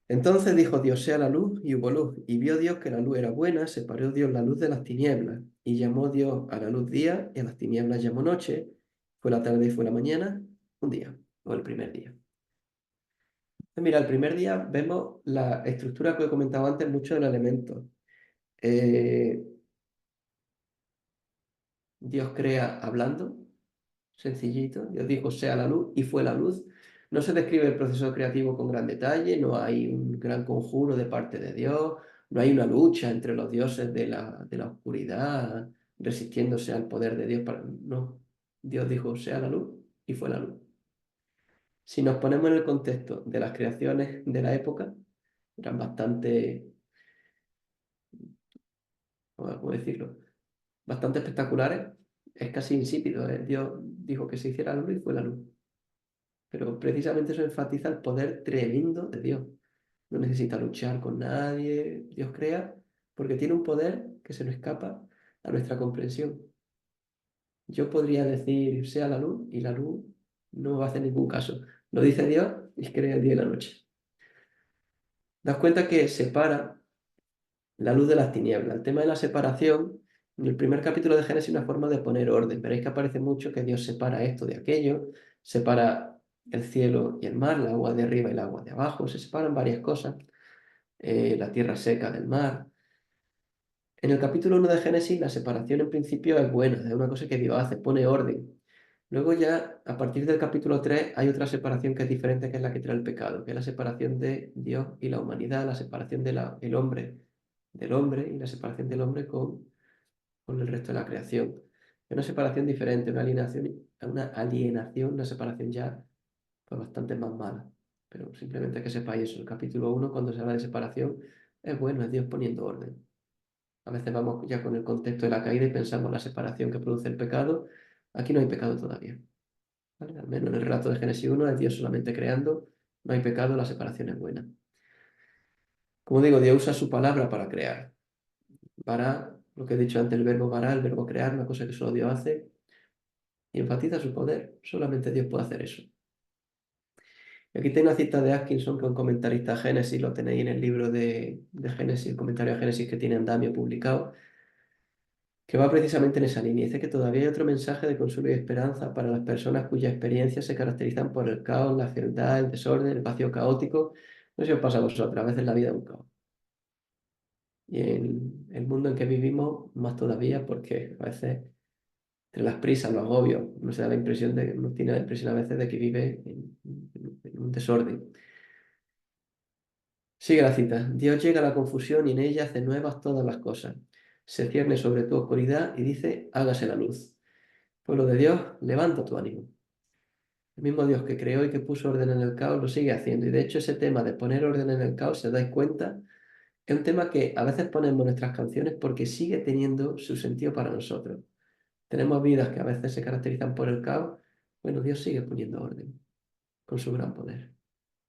Entonces dijo Dios, sea la luz, y hubo luz. Y vio Dios que la luz era buena, separó Dios la luz de las tinieblas. Y llamó Dios a la luz día, y a las tinieblas llamó noche. Fue la tarde y fue la mañana, un día, o el primer día. Entonces, mira, el primer día vemos la estructura que he comentado antes, muchos de los elementos. Dios crea hablando, sencillito. Dios dijo, sea la luz, y fue la luz. No se describe el proceso creativo con gran detalle, no hay un gran conjuro de parte de Dios, no hay una lucha entre los dioses de la oscuridad resistiéndose al poder de Dios. No, Dios dijo, sea la luz, y fue la luz. Si nos ponemos en el contexto de las creaciones de la época, eran bastante, ¿cómo decirlo? Bastante espectaculares, es casi insípido, ¿eh? Dios dijo que se hiciera la luz y fue la luz. Pero precisamente eso enfatiza el poder tremendo de Dios. No necesita luchar con nadie, Dios crea, porque tiene un poder que se nos escapa a nuestra comprensión. Yo podría decir, sea la luz, y la luz no va a hacer ningún caso. Lo dice Dios y crea el día y la noche. Das cuenta que separa la luz de las tinieblas. El tema de la separación, en el primer capítulo de Génesis, una forma de poner orden. Veréis que aparece mucho que Dios separa esto de aquello, separa el cielo y el mar, el agua de arriba y el agua de abajo, se separan varias cosas, la tierra seca del mar. En el capítulo 1 de Génesis, la separación en principio es buena, es una cosa que Dios hace, pone orden. Luego ya, a partir del capítulo 3, hay otra separación que es diferente, que es la que trae el pecado, que es la separación de Dios y la humanidad, la separación del hombre y la separación del hombre con el resto de la creación. Es una separación diferente, una separación ya pues, bastante más mala. Pero simplemente que sepáis eso, el capítulo 1, cuando se habla de separación, es bueno, es Dios poniendo orden. A veces vamos ya con el contexto de la caída y pensamos la separación que produce el pecado. Aquí no hay pecado todavía. ¿Vale? Al menos en el relato de Génesis 1 es Dios solamente creando, no hay pecado, la separación es buena. Como digo, Dios usa su palabra para crear. Para, lo que he dicho antes, el verbo bara, el verbo crear, una cosa que solo Dios hace. y enfatiza su poder. Solamente Dios puede hacer eso. Y aquí tengo una cita de Atkinson, que es un comentarista de Génesis, lo tenéis en el libro de Génesis, el comentario de Génesis que tiene Andamio publicado, que va precisamente en esa línea. Dice que todavía hay otro mensaje de consuelo y esperanza para las personas cuyas experiencias se caracterizan por el caos, la fealdad, el desorden, el vacío caótico. No sé si os pasa a vosotros, a veces la vida es un caos. Y en el mundo en que vivimos, más todavía, porque a veces, entre las prisas, los agobios, uno tiene la impresión a veces de que vive en un desorden. Sigue la cita. Dios llega a la confusión y en ella hace nuevas todas las cosas. Se cierne sobre tu oscuridad y dice, hágase la luz. Pueblo de Dios, levanta tu ánimo. El mismo Dios que creó y que puso orden en el caos lo sigue haciendo. Y de hecho ese tema de poner orden en el caos, si os dais cuenta, es un tema que a veces ponemos en nuestras canciones porque sigue teniendo su sentido para nosotros. Tenemos vidas que a veces se caracterizan por el caos. Bueno, Dios sigue poniendo orden con su gran poder.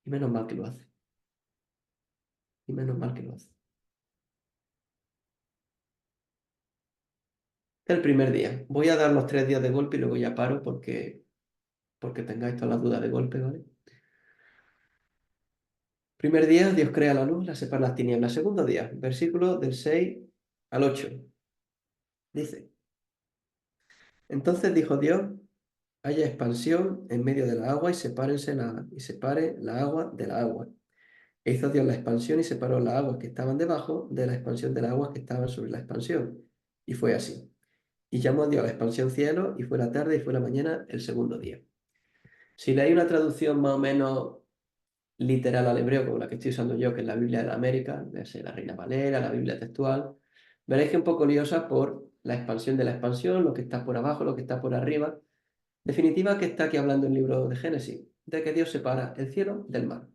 Y menos mal que lo hace. Y menos mal que lo hace. El primer día. Voy a dar los 3 días de golpe y luego ya paro porque tengáis todas las dudas de golpe, ¿vale? Primer día, Dios crea la luz, la separa las tinieblas. Segundo día, versículo del 6 al 8. Dice, entonces dijo Dios, haya expansión en medio de la agua y separe la agua de la agua. E hizo Dios la expansión y separó las aguas que estaban debajo de la expansión de las aguas que estaban sobre la expansión. Y fue así. Y llamó a Dios a la expansión cielo, y fue la tarde y fue la mañana el segundo día. Si leéis una traducción más o menos literal al hebreo, como la que estoy usando yo, que es la Biblia de la América, la Reina Valera, la Biblia textual, veréis que es un poco liosa por la expansión de la expansión, lo que está por abajo, lo que está por arriba. Definitiva, que está aquí hablando el libro de Génesis, de que Dios separa el cielo del mar.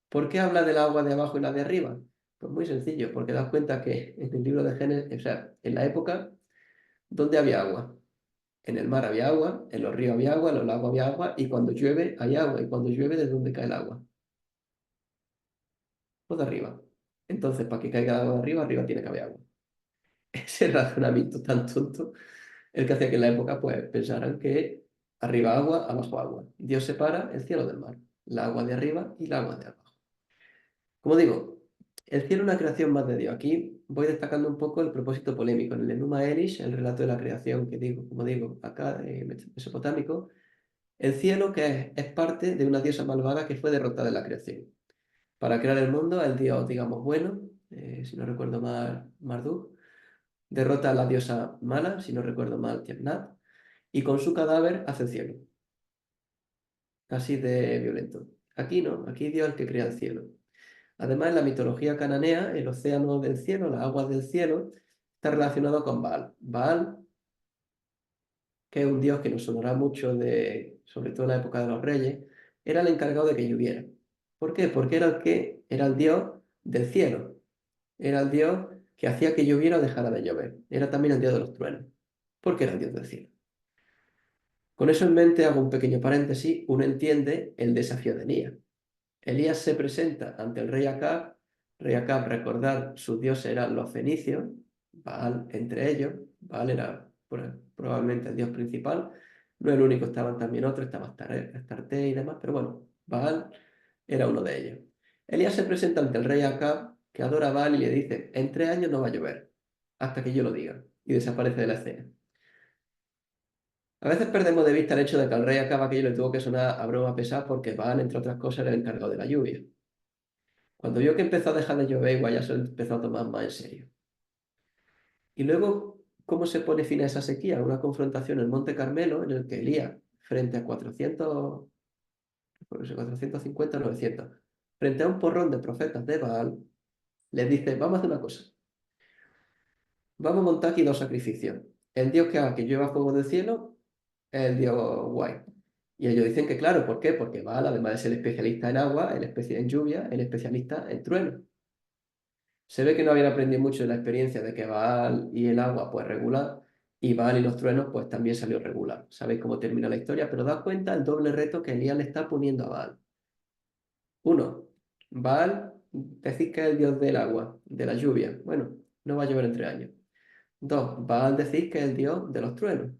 ¿Por qué habla del agua de abajo y la de arriba? Pues muy sencillo, porque das cuenta que en el libro de Génesis, o sea, en la época donde había agua, en el mar había agua, en los ríos había agua, en los lagos había agua, y cuando llueve hay agua, y cuando llueve, ¿de dónde cae el agua? Pues de arriba. Entonces, para que caiga el agua de arriba, arriba tiene que haber agua. Ese razonamiento tan tonto, el que hacía que en la época pues pensaran que arriba agua, abajo agua. Dios separa el cielo del mar, el agua de arriba y el agua de abajo. Como digo, el cielo es una creación más de Dios. Aquí voy destacando un poco el propósito polémico. En el Enuma Elish, el relato de la creación que digo, como digo, acá mesopotámico, el cielo que es parte de una diosa malvada que fue derrotada en la creación. Para crear el mundo, el dios, digamos, bueno, si no recuerdo mal, Marduk, derrota a la diosa mala, si no recuerdo mal, Tiamat, y con su cadáver hace el cielo. Así de violento. Aquí no, aquí Dios es el que crea el cielo. Además, en la mitología cananea, el océano del cielo, las aguas del cielo, está relacionado con Baal. Baal, que es un dios que nos sonará mucho sobre todo en la época de los reyes, era el encargado de que lloviera. ¿Por qué? Porque era el dios del cielo. Era el dios que hacía que lloviera o dejara de llover. Era también el dios de los truenos, porque era el dios del cielo. Con eso en mente hago un pequeño paréntesis. Uno entiende el desafío de Elías. Elías se presenta ante el rey Acab. Rey Acab, recordar, sus dioses eran los fenicios, Baal entre ellos. Baal era probablemente el dios principal. No el único, estaban también otros, estaba Astarte y demás, pero bueno, Baal era uno de ellos. Elías se presenta ante el rey Acab, que adora a Baal, y le dice, en 3 años no va a llover, hasta que yo lo diga, y desaparece de la escena. A veces perdemos de vista el hecho de que al rey Acab aquello le tuvo que sonar a broma pesada porque Baal, entre otras cosas, era el encargado de la lluvia. Cuando vio que empezó a dejar de llover, igual ya se lo empezó a tomar más en serio. Y luego, ¿cómo se pone fin a esa sequía? Una confrontación en el Monte Carmelo, en el que Elías, frente a 450, 900, frente a un porrón de profetas de Baal, les dice, vamos a hacer una cosa. Vamos a montar aquí 2 sacrificios. El Dios que haga que llueva fuego del cielo es el Dios guay. Y ellos dicen que claro, ¿por qué? Porque Baal, además de ser el especialista en agua, en lluvia, el especialista en trueno. Se ve que no habían aprendido mucho de la experiencia de que Baal y el agua, pues regular, y Baal y los truenos, pues también salió regular. Sabéis cómo termina la historia, pero da cuenta el doble reto que Elías le está poniendo a Baal. Uno, Baal, decís que es el dios del agua, de la lluvia. Bueno, no va a llover en 3 años. 2, Baal decís que es el dios de los truenos.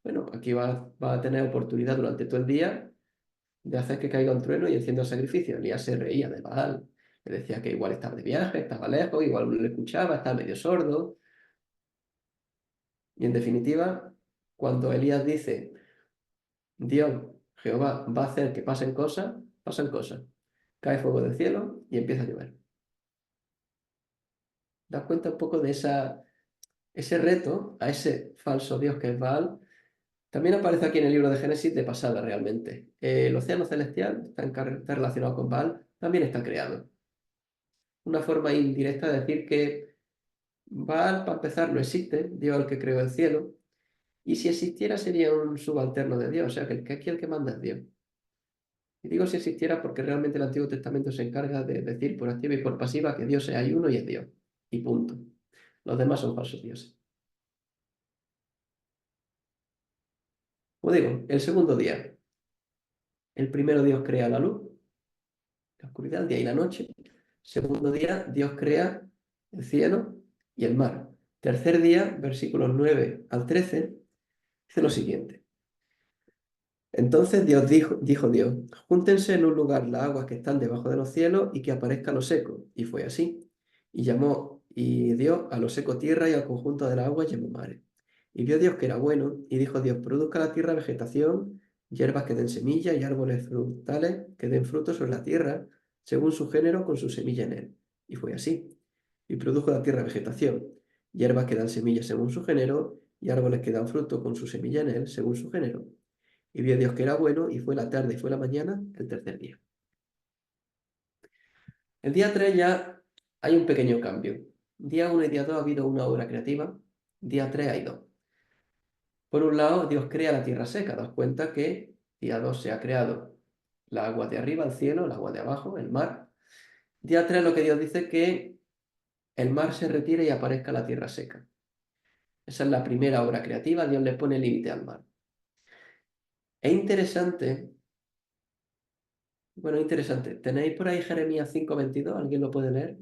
Bueno, aquí va a tener oportunidad durante todo el día de hacer que caiga un trueno y encienda el sacrificio. Elías se reía de Baal, le decía que igual estaba de viaje, estaba lejos, igual no le escuchaba, estaba medio sordo. Y en definitiva, cuando Elías dice, Dios, Jehová, va a hacer que pasen cosas, pasan cosas. Cae fuego del cielo y empieza a llover. ¿Das cuenta un poco de ese reto a ese falso Dios que es Baal? También aparece aquí en el libro de Génesis de pasada realmente. El océano celestial está relacionado con Baal, también está creado. Una forma indirecta de decir que Baal, para empezar, no existe, Dios es el que creó el cielo, y si existiera sería un subalterno de Dios, o sea que aquí el que manda es Dios. Y digo si existiera porque realmente el Antiguo Testamento se encarga de decir por activa y por pasiva que Dios hay uno y es Dios, y punto. Los demás son falsos dioses. Como digo, el segundo día. El primero Dios crea la luz, la oscuridad, el día y la noche. Segundo día, Dios crea el cielo y el mar. Tercer día, versículos 9 al 13, dice lo siguiente. Entonces dijo Dios, júntense en un lugar las aguas que están debajo de los cielos y que aparezca lo seco. Y fue así. Y llamó y dio a lo seco tierra y al conjunto de las aguas llamó mares. Y vio Dios que era bueno, y dijo Dios, produzca la tierra vegetación, hierbas que den semilla y árboles frutales que den frutos sobre la tierra, según su género, con su semilla en él. Y fue así. Y produjo la tierra vegetación, hierbas que dan semilla según su género, y árboles que dan fruto con su semilla en él, según su género. Y vio Dios que era bueno, y fue la tarde y fue la mañana, el tercer día. El día 3 ya hay un pequeño cambio. Día 1 y día 2 ha habido una obra creativa, día 3 hay dos. Por un lado, Dios crea la tierra seca. Das cuenta que día 2 se ha creado la agua de arriba, el cielo, el agua de abajo, el mar. Día 3 lo que Dios dice es que el mar se retire y aparezca la tierra seca. Esa es la primera obra creativa, Dios le pone límite al mar. Es interesante, interesante. ¿Tenéis por ahí Jeremías 5:22? ¿Alguien lo puede leer?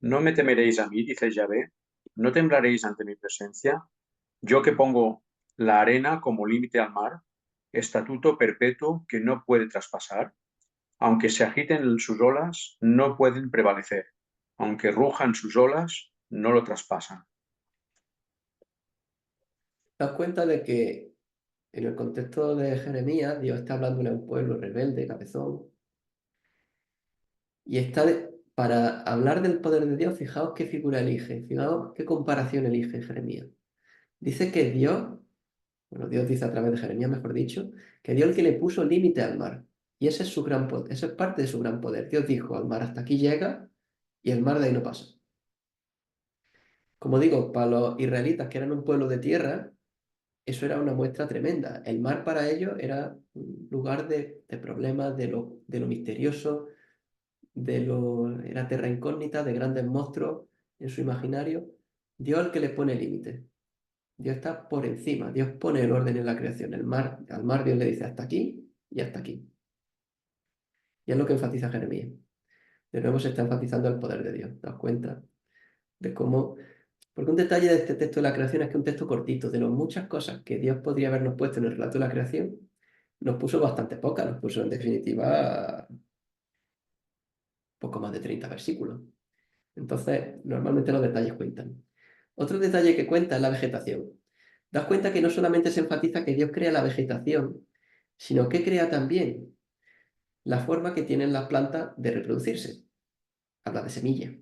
No me temeréis a mí, dice Yahvé, no temblaréis ante mi presencia, yo que pongo la arena como límite al mar, estatuto perpetuo que no puede traspasar, aunque se agiten sus olas, no pueden prevalecer, aunque rujan sus olas, no lo traspasan. Das cuenta de que en el contexto de Jeremías, Dios está hablándole a un pueblo rebelde, cabezón, y para hablar del poder de Dios, fijaos qué figura elige, fijaos qué comparación elige Jeremías. Dice que Dios, bueno, Dios dice a través de Jeremías, mejor dicho, que Dios el que le puso límite al mar. Y ese es su gran poder, eso es parte de su gran poder. Dios dijo al mar, hasta aquí llega, y el mar de ahí no pasa. Como digo, para los israelitas, que eran un pueblo de tierra, eso era una muestra tremenda. El mar para ellos era un lugar de problemas, de lo misterioso, era terra incógnita, de grandes monstruos en su imaginario. Dios es el que le pone límite. Dios está por encima. Dios pone el orden en la creación. Al mar Dios le dice hasta aquí y hasta aquí. Y es lo que enfatiza Jeremías. De nuevo se está enfatizando el poder de Dios. ¿Te das cuenta? De cómo. Porque un detalle de este texto de la creación es que es un texto cortito. De las muchas cosas que Dios podría habernos puesto en el relato de la creación, nos puso bastante pocas. Nos puso en definitiva poco más de 30 versículos. Entonces, normalmente los detalles cuentan. Otro detalle que cuenta es la vegetación. Das cuenta que no solamente se enfatiza que Dios crea la vegetación, sino que crea también la forma que tienen las plantas de reproducirse. Habla de semilla.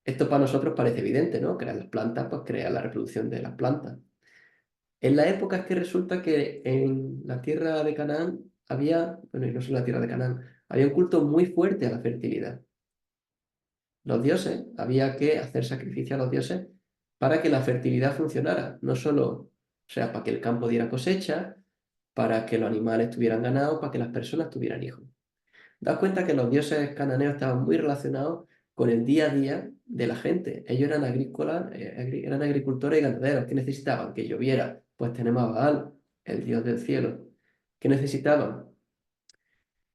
Esto para nosotros parece evidente, ¿no? Crear las plantas, pues crea la reproducción de las plantas. En la época es que resulta que en la tierra de Canaán había, bueno, y no solo en la tierra de Canaán, había un culto muy fuerte a la fertilidad. Los dioses, había que hacer sacrificio a los dioses para que la fertilidad funcionara, no solo, o sea, para que el campo diera cosecha, para que los animales tuvieran ganado, para que las personas tuvieran hijos. Daos cuenta que los dioses cananeos estaban muy relacionados con el día a día de la gente. Ellos eran agrícolas, eran agricultores y ganaderos. ¿Qué necesitaban? Que lloviera. Pues tenemos a Baal, el dios del cielo. ¿Qué necesitaban?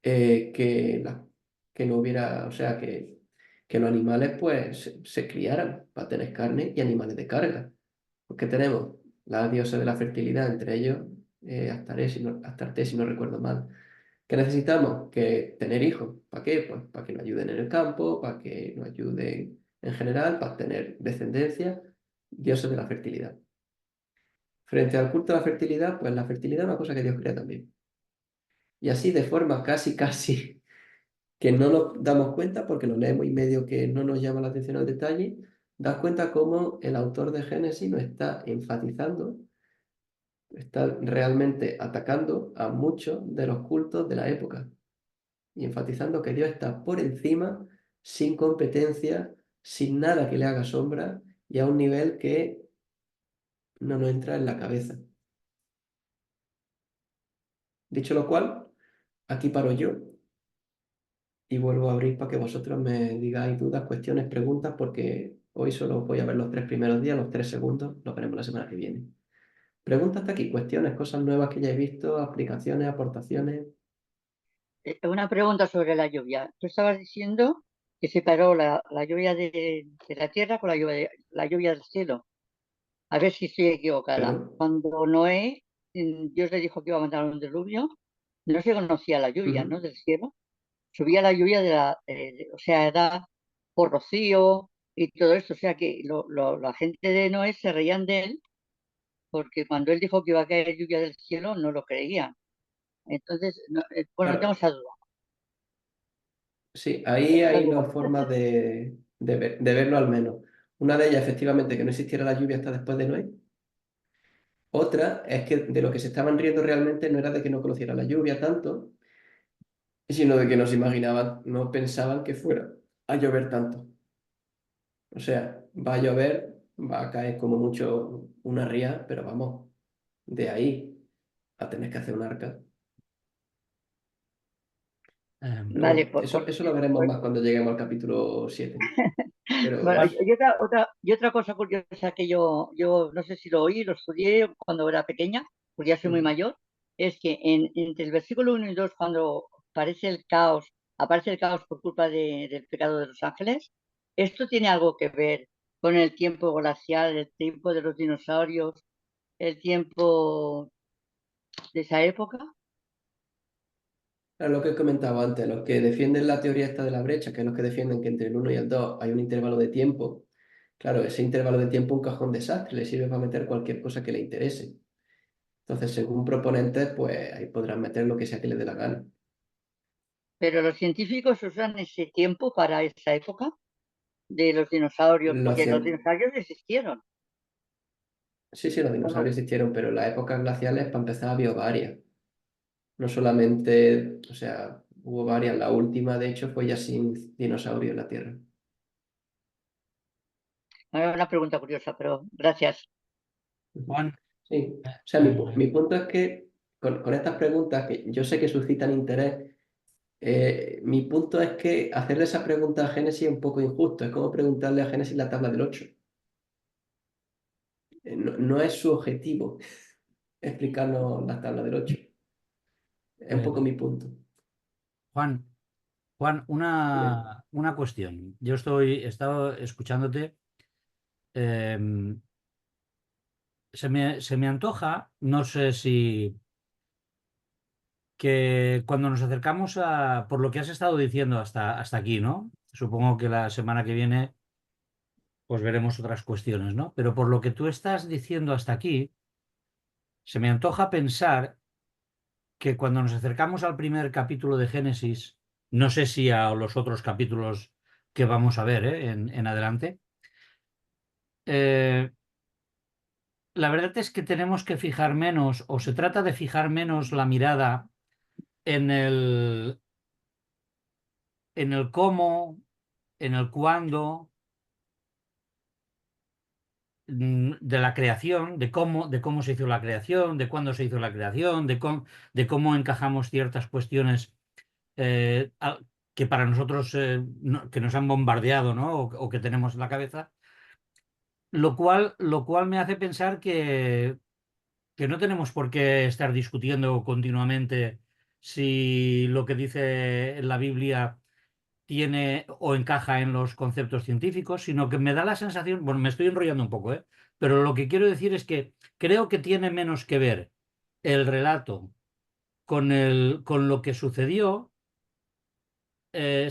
Que, que no hubiera, o sea, que los animales pues se criaran para tener carne y animales de carga. Porque tenemos la diosa de la fertilidad, entre ellos Astarte, si no recuerdo mal. ¿Qué necesitamos? Que tener hijos. ¿Para qué? Pues para que nos ayuden en el campo, para que nos ayuden en general, para tener descendencia, dioses de la fertilidad. Frente al culto a la fertilidad, pues la fertilidad es una cosa que Dios crea también. Y así de forma casi que no nos damos cuenta porque lo leemos y medio que no nos llama la atención el detalle, das cuenta cómo el autor de Génesis nos está enfatizando, está realmente atacando a muchos de los cultos de la época y enfatizando que Dios está por encima, sin competencia, sin nada que le haga sombra y a un nivel que no nos entra en la cabeza. Dicho lo cual, aquí paro yo y vuelvo a abrir para que vosotros me digáis dudas, cuestiones, preguntas, porque hoy solo voy a ver los 3 primeros días, los 3 segundos, lo veremos la semana que viene. Preguntas hasta aquí, cuestiones, cosas nuevas que ya he visto, aplicaciones, aportaciones. Una pregunta sobre la lluvia. Tú estabas diciendo que separó la lluvia de la tierra con la lluvia del cielo. A ver si estoy equivocada. Perdón. Cuando Noé, Dios le dijo que iba a mandar un diluvio, no se conocía la lluvia, ¿no? Ujú. Del cielo. Subía la lluvia o sea, era por rocío y todo esto. O sea que la gente de Noé se reían de él porque cuando él dijo que iba a caer lluvia del cielo, no lo creían. Entonces, bueno, no tengo Claro, esa duda. sí, ahí Esa hay duda. dos formas de verlo al menos. Una de ellas, efectivamente, que no existiera la lluvia hasta después de Noé. Otra es que de lo que se estaban riendo realmente no era de que no conociera la lluvia tanto, sino de que no se imaginaban, no pensaban que fuera a llover tanto. O sea, va a llover, va a caer como mucho una ría, pero vamos, de ahí a tener que hacer un arca. Pero Vale, bueno, eso lo veremos más cuando lleguemos al capítulo 7. bueno, Pero y otra cosa curiosa que yo no sé si lo oí, lo estudié cuando era pequeña, porque ya soy muy ujú. mayor, es que entre el versículo 1 y 2, cuando aparece el caos por culpa del pecado de los ángeles, ¿esto tiene algo que ver con el tiempo glacial, el tiempo de los dinosaurios, el tiempo de esa época? Era lo que he comentado antes, los que defienden la teoría esta de la brecha, que es los que defienden que entre el 1 y el 2 hay un intervalo de tiempo, claro, ese intervalo de tiempo es un cajón desastre, le sirve para meter cualquier cosa que le interese. Entonces, según proponentes, pues ahí podrán meter lo que sea que les dé la gana. Pero los científicos usan ese tiempo para esa época de los dinosaurios, Los porque los cien- dinosaurios existieron. Sí, sí, los ¿O no? dinosaurios existieron, pero en las épocas glaciales, para empezar, había varias. No solamente, o sea, hubo varias. La última, de hecho, fue ya sin dinosaurio en la Tierra. Era una pregunta curiosa, pero gracias. Ujú. Juan, Sí, o eh, sea, mi punto es que con estas preguntas, que yo sé que suscitan interés, mi punto es que hacerle esa pregunta a Génesis es un poco injusto. Es como preguntarle a Génesis la tabla del 8. No es su objetivo explicarnos la tabla del 8. Es un eh, poco mi punto. Juan, Juan, Dime. una cuestión. Yo he estado escuchándote. em, se me antoja, no sé si que cuando nos acercamos por lo que has estado diciendo hasta aquí, ¿no? Supongo que la semana que viene pues veremos otras cuestiones, ¿no? Pero por lo que tú estás diciendo hasta aquí, se me antoja pensar que cuando nos acercamos al primer capítulo de Génesis, no sé si a los otros capítulos que vamos a ver, en adelante, eh, la verdad es que tenemos que fijar menos, o se trata de fijar menos la mirada en el cómo, en el cuándo, de la creación, de cómo se hizo la creación, de cuándo se hizo la creación, de cómo encajamos ciertas cuestiones que para nosotros que nos han bombardeado, ¿no? O que tenemos en la cabeza, lo cual me hace pensar que no tenemos por qué estar discutiendo continuamente si lo que dice la Biblia tiene o encaja en los conceptos científicos, sino que me da la sensación, bueno, me estoy enrollando un poco, pero lo que quiero decir es que creo que tiene menos que ver el relato con lo que sucedió,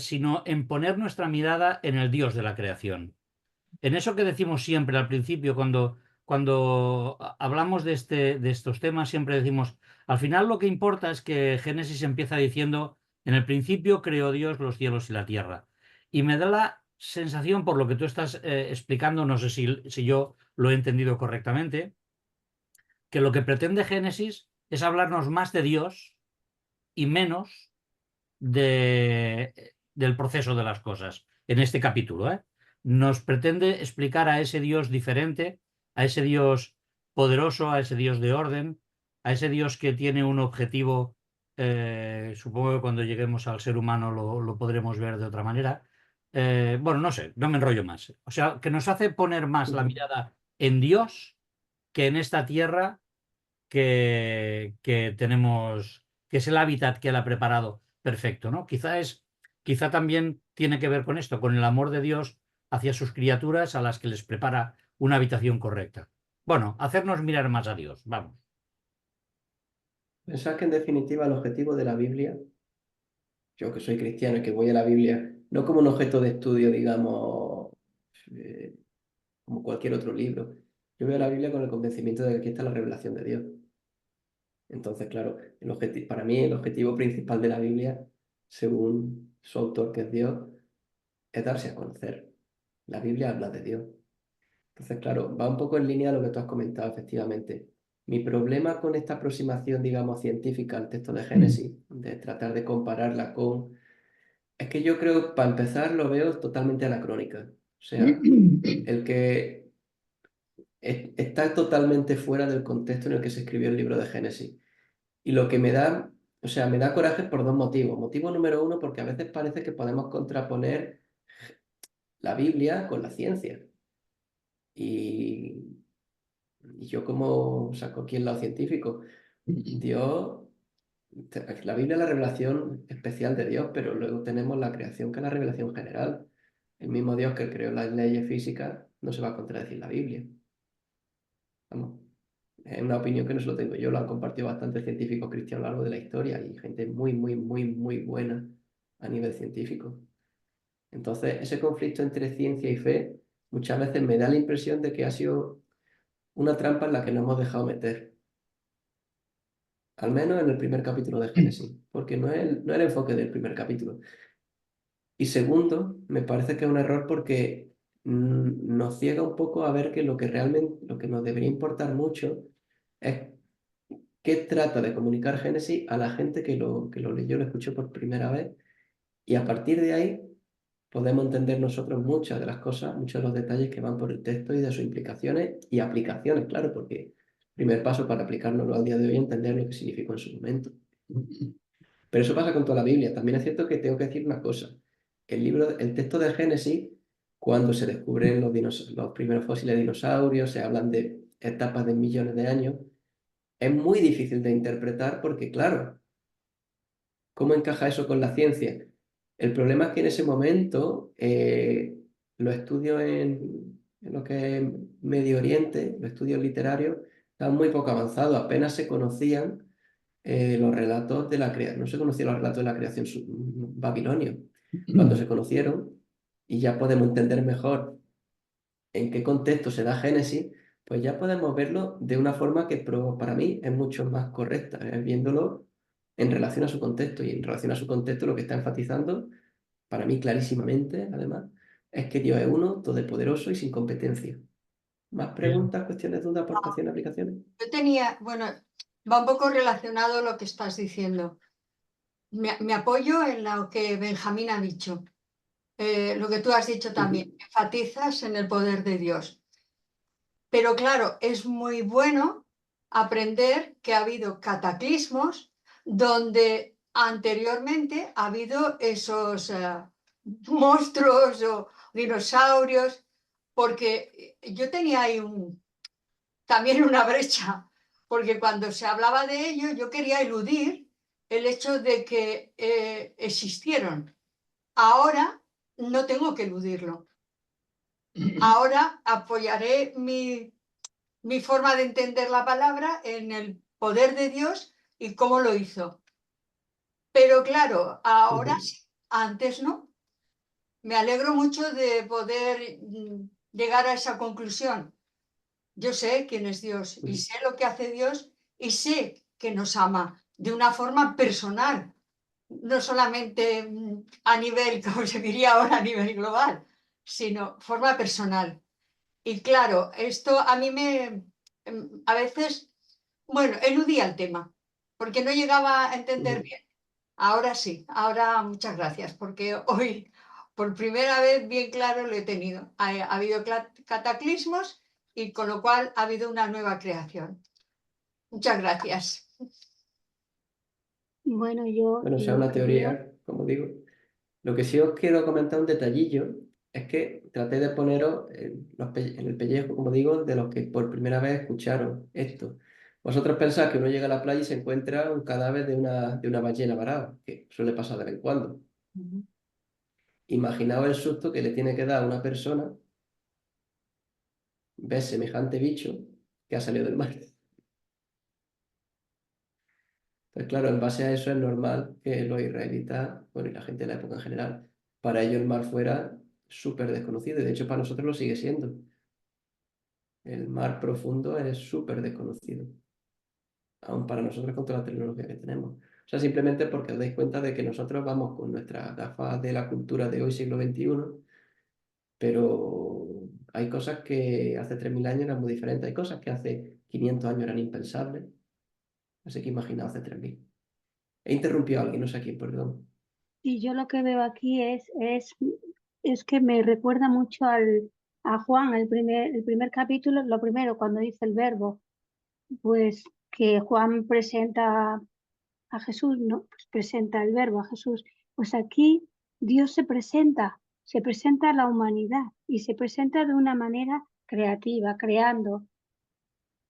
sino en poner nuestra mirada en el Dios de la creación. En eso que decimos siempre al principio, cuando hablamos de estos temas, siempre decimos, al final lo que importa es que Génesis empieza diciendo, en el principio creó Dios los cielos y la tierra. Y me da la sensación, por lo que tú estás explicando, no sé si yo lo he entendido correctamente, que lo que pretende Génesis es hablarnos más de Dios y menos del proceso de las cosas, en este capítulo, ¿eh? Nos pretende explicar a ese Dios diferente, a ese Dios poderoso, a ese Dios de orden, a ese Dios que tiene un objetivo, supongo que cuando lleguemos al ser humano lo podremos ver de otra manera. Bueno, no sé, no me enrollo más. O sea, que nos hace poner más la mirada en Dios que en esta tierra que tenemos, que es el hábitat que Él ha preparado perfecto, ¿no? Quizá también tiene que ver con esto, con el amor de Dios hacia sus criaturas a las que les prepara una habitación correcta. Bueno, hacernos mirar más a Dios, vamos. Pensad que en definitiva el objetivo de la Biblia, yo que soy cristiano y que voy a la Biblia, no como un objeto de estudio, digamos, eh, como cualquier otro libro. Yo veo la Biblia con el convencimiento de que aquí está la revelación de Dios. Entonces, claro, para mí el objetivo principal de la Biblia, según su autor, que es Dios, es darse a conocer. La Biblia habla de Dios. Entonces, claro, va un poco en línea de lo que tú has comentado, efectivamente. Mi problema con esta aproximación, digamos, científica al texto de Génesis, de tratar de compararla con... Es que yo creo, para empezar, lo veo totalmente anacrónica. O sea, el que está totalmente fuera del contexto en el que se escribió el libro de Génesis. Y lo que me da, o sea, me da coraje por dos motivos. Motivo número uno, porque a veces parece que podemos contraponer la Biblia con la ciencia. Y yo como saco aquí el lado científico, Dios, la Biblia es la revelación especial de Dios, pero luego tenemos la creación que es la revelación general. El mismo Dios que creó las leyes físicas no se va a contradecir la Biblia. Vamos. Es una opinión que no se lo tengo yo, lo han compartido bastantes científicos cristianos a lo largo de la historia y gente muy, muy, muy, muy buena a nivel científico. Entonces, ese conflicto entre ciencia y fe muchas veces me da la impresión de que ha sido una trampa en la que nos hemos dejado meter. Al menos en el primer capítulo de Génesis, porque no es el enfoque del primer capítulo. Y segundo, me parece que es un error porque nos ciega un poco a ver que lo que realmente, lo que nos debería importar mucho es qué trata de comunicar Génesis a la gente que lo leyó, lo escuchó por primera vez, y a partir de ahí podemos entender nosotros muchas de las cosas, muchos de los detalles que van por el texto y de sus implicaciones y aplicaciones, claro, porque primer paso para aplicárnoslo al día de hoy es entender lo que significó en su momento. Pero eso pasa con toda la Biblia. También es cierto que tengo que decir una cosa. El texto de Génesis, cuando se descubren los primeros fósiles de dinosaurios, se hablan de etapas de millones de años, es muy difícil de interpretar porque, claro, ¿cómo encaja eso con la ciencia? El problema es que en ese momento los estudios en lo que es Medio Oriente, los estudios literarios, estaban muy poco avanzados, apenas se conocían los relatos de la creación, no se conocían los relatos de la creación babilonio. Cuando se conocieron, y ya podemos entender mejor en qué contexto se da Génesis, pues ya podemos verlo de una forma que para mí es mucho más correcta, viéndolo en relación a su contexto. Y en relación a su contexto lo que está enfatizando, para mí clarísimamente, además, es que Dios es uno, todopoderoso y sin competencia. ¿Más preguntas, cuestiones, dudas, aportaciones, aplicaciones? Yo tenía, bueno, va un poco relacionado lo que estás diciendo. Me apoyo en lo que Benjamín ha dicho. Lo que tú has dicho también, enfatizas en el poder de Dios. Pero claro, es muy bueno aprender que ha habido cataclismos donde anteriormente ha habido esos monstruos o dinosaurios, porque yo tenía ahí también una brecha, porque cuando se hablaba de ello yo quería eludir el hecho de que existieron ahora no tengo que eludirlo. Ahora apoyaré mi forma de entender la palabra en el poder de Dios y cómo lo hizo. Pero claro, ahora Ujú. sí, antes no. Me alegro mucho de poder llegar a esa conclusión. Yo sé quién es Dios y Ujú. sé lo que hace Dios y sé que nos ama de una forma personal, no solamente a nivel, como se diría ahora, a nivel global, sino forma personal. Y claro, esto a mí a veces, bueno, eludía el tema, porque no llegaba a entender Ujú. bien. Ahora sí, ahora muchas gracias, porque hoy por primera vez bien claro lo he tenido. Ha habido cataclismos y con lo cual ha habido una nueva creación. Muchas gracias. Bueno, yo Bueno, o sea, lo una que veo, teoría, como digo. Lo que sí os quiero comentar un detallillo es que traté de poneros en el pellejo, como digo, de los que por primera vez escucharon esto. Vosotros pensáis que uno llega a la playa y se encuentra un cadáver de una ballena varada, que suele pasar de vez en cuando. Imaginaos el susto que le tiene que dar a una persona ver semejante bicho que ha salido del mar. Entonces, claro, en base a eso es normal que los israelitas, bueno, y la gente de la época en general, para ellos el mar fuera súper desconocido, y de hecho para nosotros lo sigue siendo. El mar profundo es súper desconocido, aún para nosotros con toda la tecnología que tenemos. O sea, simplemente porque os dais cuenta de que nosotros vamos con nuestras gafas de la cultura de hoy, siglo XXI, pero hay cosas que hace 3000 años eran muy diferentes, hay cosas que hace 500 años eran impensables, así que imaginaos hace 3000. He interrumpido a alguien, no sé a quién, perdón. y yo lo que veo aquí es que me recuerda mucho a Juan, el primer capítulo, lo primero, cuando dice el verbo, pues que Juan presenta a Jesús, ¿no? Pues presenta el verbo a Jesús. Pues aquí Dios se presenta a la humanidad y se presenta de una manera creativa, creando.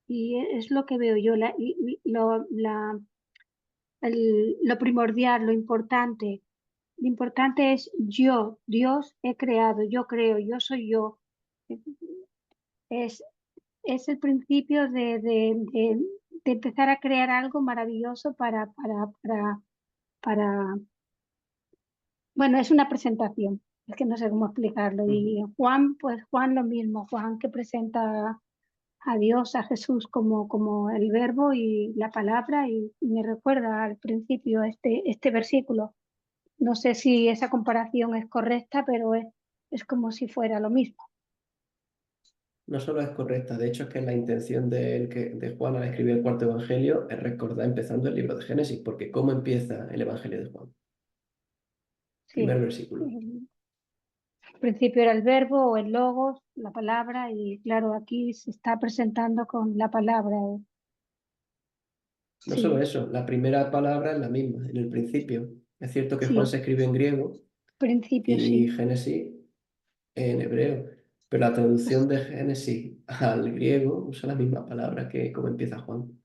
Y es lo que veo yo, lo primordial, lo importante. Lo importante es yo, Dios he creado, yo creo, yo soy yo. Es, es el principio de empezar a crear algo maravilloso para, bueno, es una presentación, es que no sé cómo explicarlo. Y Juan, pues Juan lo mismo, Juan que presenta a Dios, a Jesús como el verbo y la palabra y me recuerda al principio este versículo. No sé si esa comparación es correcta, pero es como si fuera lo mismo. No solo es correcta, de hecho es que la intención de Juan al escribir el cuarto evangelio es recordar empezando el libro de Génesis, porque ¿cómo empieza el evangelio de Juan? Primer Sí. versículo. Al principio era el verbo o el logos, la palabra, y claro, aquí se está presentando con la palabra. No solo Sí, eso, la primera palabra es la misma, en el principio. Es cierto que Juan sí, se escribe en griego principio y sí. Génesis en hebreo, pero la traducción de Génesis al griego usa la misma palabra que como empieza Juan.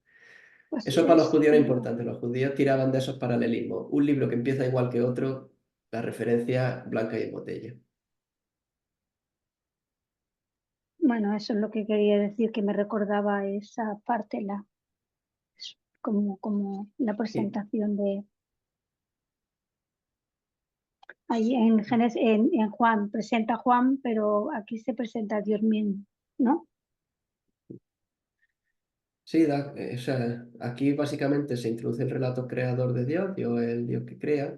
Pues Eso para los judíos era importante, los judíos tiraban de esos paralelismos. Un libro que empieza igual que otro, la referencia blanca y en botella. bueno, eso es lo que quería decir, que me recordaba esa parte, como la Y presentación de ahí en, en Juan, presenta a Juan, pero aquí se presenta a Dios mismo, ¿no? sí, o sea, aquí básicamente se introduce el relato creador de Dios, Dios es el Dios que crea,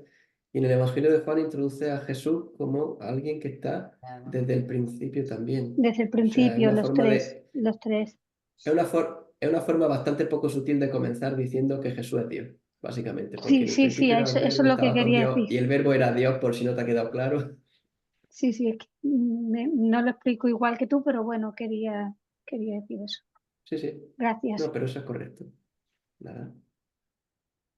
y en el Evangelio de Juan introduce a Jesús como alguien que está desde el principio también. Desde el O sea, es principio, una forma de, los tres. es una forma bastante poco sutil de comenzar diciendo que Jesús es Dios, básicamente, porque Sí, en el sí, sí, principio era el eso verbo es y lo que estaba con quería Dios, decir. y el verbo era Dios, por si no te ha quedado claro. Sí, sí, es que no lo explico igual que tú, pero bueno, quería decir eso. Sí, sí. Gracias. No, pero eso es correcto. Nada.